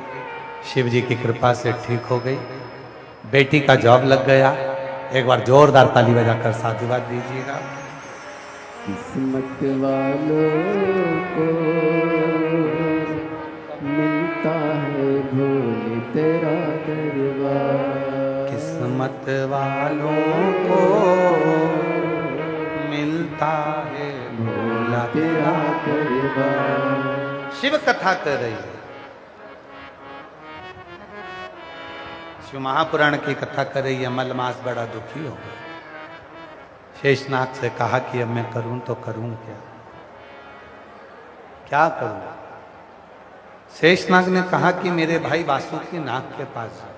शिव जी की कृपा से ठीक हो गई। बेटी का जॉब लग गया। एक बार जोरदार ताली बजाकर साधुवाद दीजिएगा। किस्मत वालों को मिलता है भोले तेरा दरबार। किस्मत वालों को मिलता है भोला तेरा दरबार। शिव कथा कर रही है, शिव महापुराण की कथा कर रही है। मलमास बड़ा दुखी हो गया, शेषनाग से कहा कि अब मैं करूं तो करूं क्या, क्या करूं। शेषनाग ने कहा कि मेरे भाई वासुकी नाग के पास जाओ।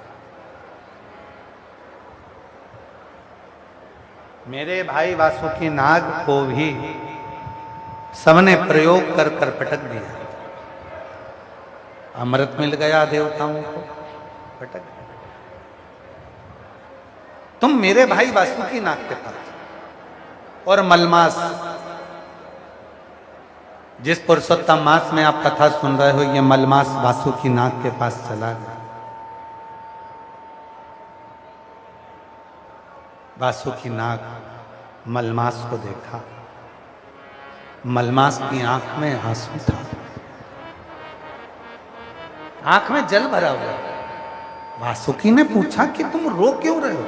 मेरे भाई वासुकी नाग को भी सबने प्रयोग कर कर पटक दिया। अमृत मिल गया देवताओं को, पटक दिया। तुम मेरे भाई वासुकी नाग के पास, और मलमास जिस पुरुषोत्तम मास में आप कथा सुन रहे हो, ये मलमास वासुकी नाग के पास चला गया। वासुकी नाग मलमास को देखा, मलमास की आंख में आंसू था, आंख में जल भरा हुआ। वासुकी ने पूछा कि तुम रो क्यों रहे हो?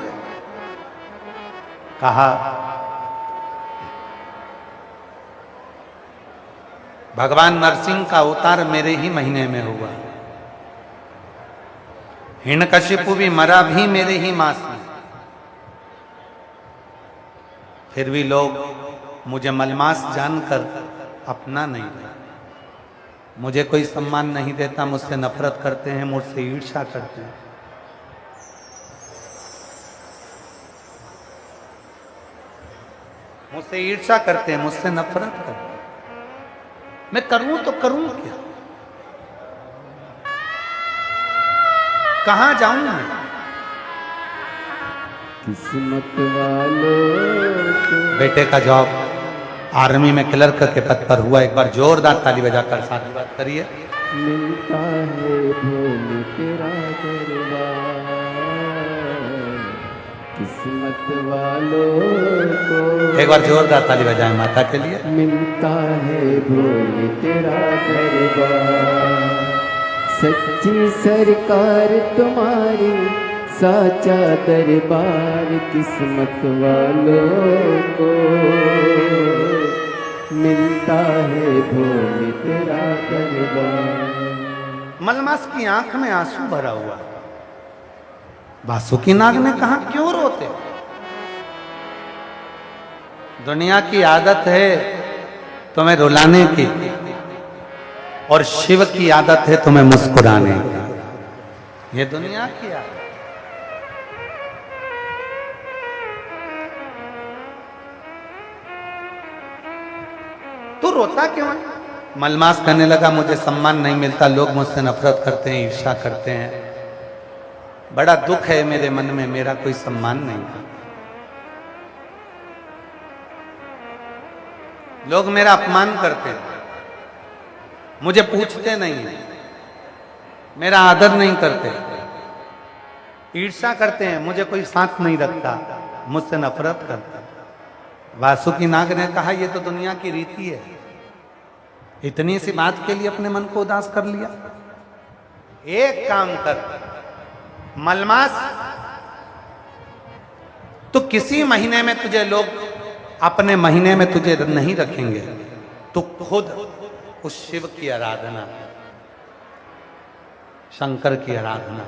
कहा भगवान नरसिंह का अवतार मेरे ही महीने में हुआ, हिरण्यकशिपु भी मरा भी मेरे ही मास में, फिर भी लोग मुझे मलमास जानकर अपना नहीं देते, मुझे कोई सम्मान नहीं देता, मुझसे नफरत करते हैं, मुझसे ईर्ष्या करते हैं। मुझसे ईर्ष्या करते हैं, मुझसे नफरत करते हैं। मैं करूं तो करूं क्या? कहां जाऊं मैं? किस्मत वालों को बेटे का जॉब आर्मी में क्लर्क के पद पर हुआ। एक बार जोरदार ताली बजाकर साधुवाद करिए। मिलता है भोले तेरा दरबार। किस्मत वालों को एक बार जोरदार ताली बजाएं माता के लिए। मिलता है भोले तेरा दरबार। सच्ची सरकार तुम्हारी साचा दरबार। किस्मत वालों को मिलता है भोले तेरा दरबार। मलमास की आंख में आंसू भरा हुआ। वासुकी नाग ने कहा क्यों रोते? दुनिया की आदत है तुम्हें रुलाने की, और शिव की आदत है तुम्हें मुस्कुराने की। ये दुनिया की आदत। तू रोता क्यों है? मलमास कहने लगा मुझे सम्मान नहीं मिलता, लोग मुझसे नफरत करते हैं, ईर्ष्या करते हैं, बड़ा दुख है मेरे मन में, मेरा कोई सम्मान नहीं। लोग मेरा अपमान करते हैं, मुझे पूछते नहीं, मेरा आदर नहीं करते। ईर्ष्या करते हैं, मुझे कोई साथ नहीं रखता, मुझसे नफरत करता। वासुकी नाग ने कहा ये तो दुनिया की रीति है। इतनी सी बात के लिए अपने मन को उदास कर लिया। एक काम कर, मलमास, तो किसी महीने में तुझे लोग अपने महीने में तुझे नहीं रखेंगे, तो खुद उस शिव की आराधना, शंकर की आराधना।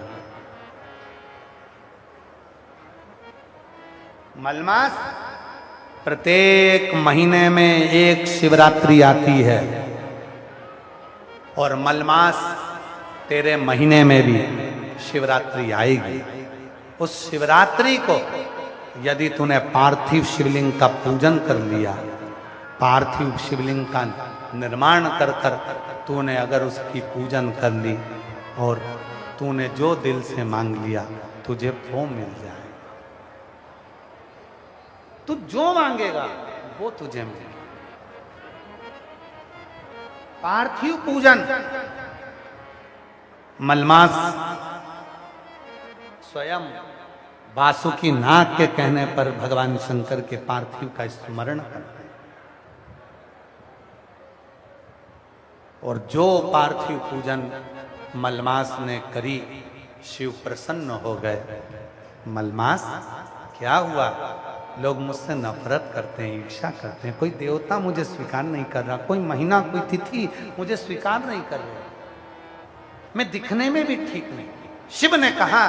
मलमास, प्रत्येक महीने में एक शिवरात्रि आती है और मलमास तेरे महीने में भी शिवरात्रि आएगी। उस शिवरात्रि को यदि तूने पार्थिव शिवलिंग का पूजन कर लिया, पार्थिव शिवलिंग का निर्माण कर कर तूने अगर उसकी पूजन कर ली और तूने जो दिल से मांग लिया, तुझे वो मिल जाए। तू जो मांगेगा वो तुझे मिलेगा। पार्थिव पूजन, मलमास स्वयं वासुकी नाग के कहने पर भगवान शंकर के पार्थिव का स्मरण करते हैं और जो पार्थिव पूजन मलमास ने करी, शिव प्रसन्न हो गए। मलमास, क्या हुआ? लोग मुझसे नफरत करते हैं, ईर्ष्या करते हैं, कोई देवता मुझे स्वीकार नहीं कर रहा, कोई महीना, कोई तिथि मुझे स्वीकार नहीं कर रहा, मैं दिखने में भी ठीक नहीं। शिव ने कहा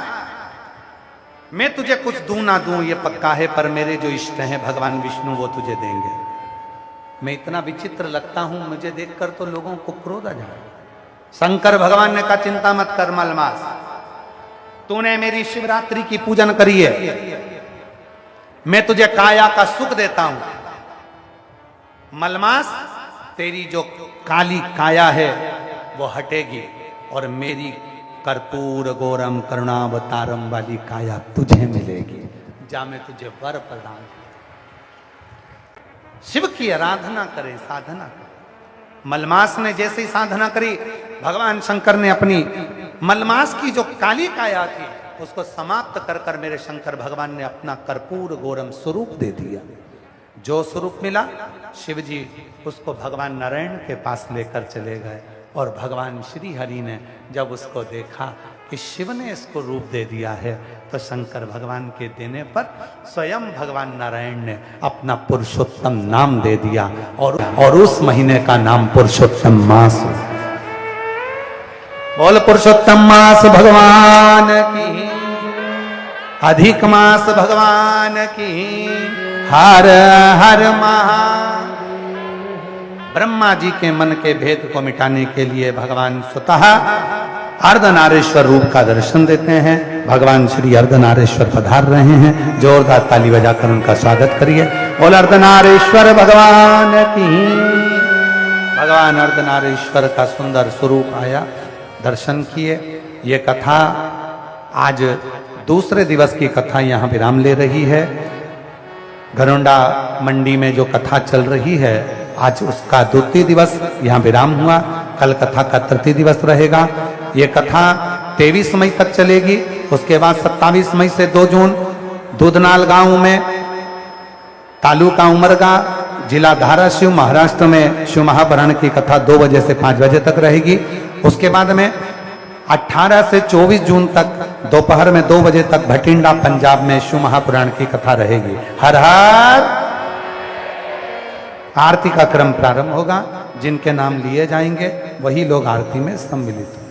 मैं तुझे कुछ दूं ना दूं ये पक्का है, पर मेरे जो इष्ट हैं भगवान विष्णु वो तुझे देंगे। मैं इतना विचित्र लगता हूं, मुझे देखकर तो लोगों को क्रोध आ जाए। शंकर भगवान ने कहा चिंता मत कर मलमास, तूने मेरी शिवरात्रि की पूजन करी है, मैं तुझे काया का सुख देता हूं। मलमास, तेरी जो काली काया है वो हटेगी और मेरी कर्पूर गौरम करुणावतारम वाली काया तुझे मिलेगी। जा, मैं तुझे वर प्रदान करूं। शिव की आराधना करें, साधना करें। मलमास ने जैसे ही साधना करी, भगवान शंकर ने अपनी मलमास की जो काली काया थी उसको समाप्त कर कर मेरे शंकर भगवान ने अपना कर्पूर गौरम स्वरूप दे दिया। जो स्वरूप मिला, शिव जी उसको भगवान नारायण के पास लेकर चले गए और भगवान श्री हरि ने जब उसको देखा कि शिव ने इसको रूप दे दिया है, तो शंकर भगवान के देने पर स्वयं भगवान नारायण ने अपना पुरुषोत्तम नाम दे दिया और उस महीने का नाम पुरुषोत्तम मास। बोल पुरुषोत्तम मास भगवान की, अधिक मास भगवान की, हर हर महा। ब्रह्मा जी के मन के भेद को मिटाने के लिए भगवान स्वतः अर्धनारेश्वर रूप का दर्शन देते हैं। भगवान श्री अर्धनारेश्वर पधार रहे हैं। जोरदार ताली बजाकर उनका स्वागत करिए। बोल अर्धनारेश्वर भगवान की। भगवान अर्धनारेश्वर का सुंदर स्वरूप आया, दर्शन किए। ये कथा आज दूसरे दिवस की कथा यहाँ विराम ले रही है। घरोंडा मंडी में जो कथा चल रही है, आज उसका द्वितीय दिवस यहाँ विराम हुआ। कल कथा का तृतीय दिवस रहेगा। ये कथा 23 मई तक चलेगी। उसके बाद 27 मई से 2 जून दूधनाल गांव में, तालुका उमरगा, जिला धाराशिव, महाराष्ट्र में शिव महापुराण की कथा 2 बजे से 5 बजे तक रहेगी। उसके बाद में 18 से 24 जून तक दोपहर में 2 बजे तक भटिंडा पंजाब में शिव महापुराण की कथा रहेगी। हर हर। आरती का क्रम प्रारंभ होगा। जिनके नाम लिए जाएंगे वही लोग आरती में सम्मिलित होंगे।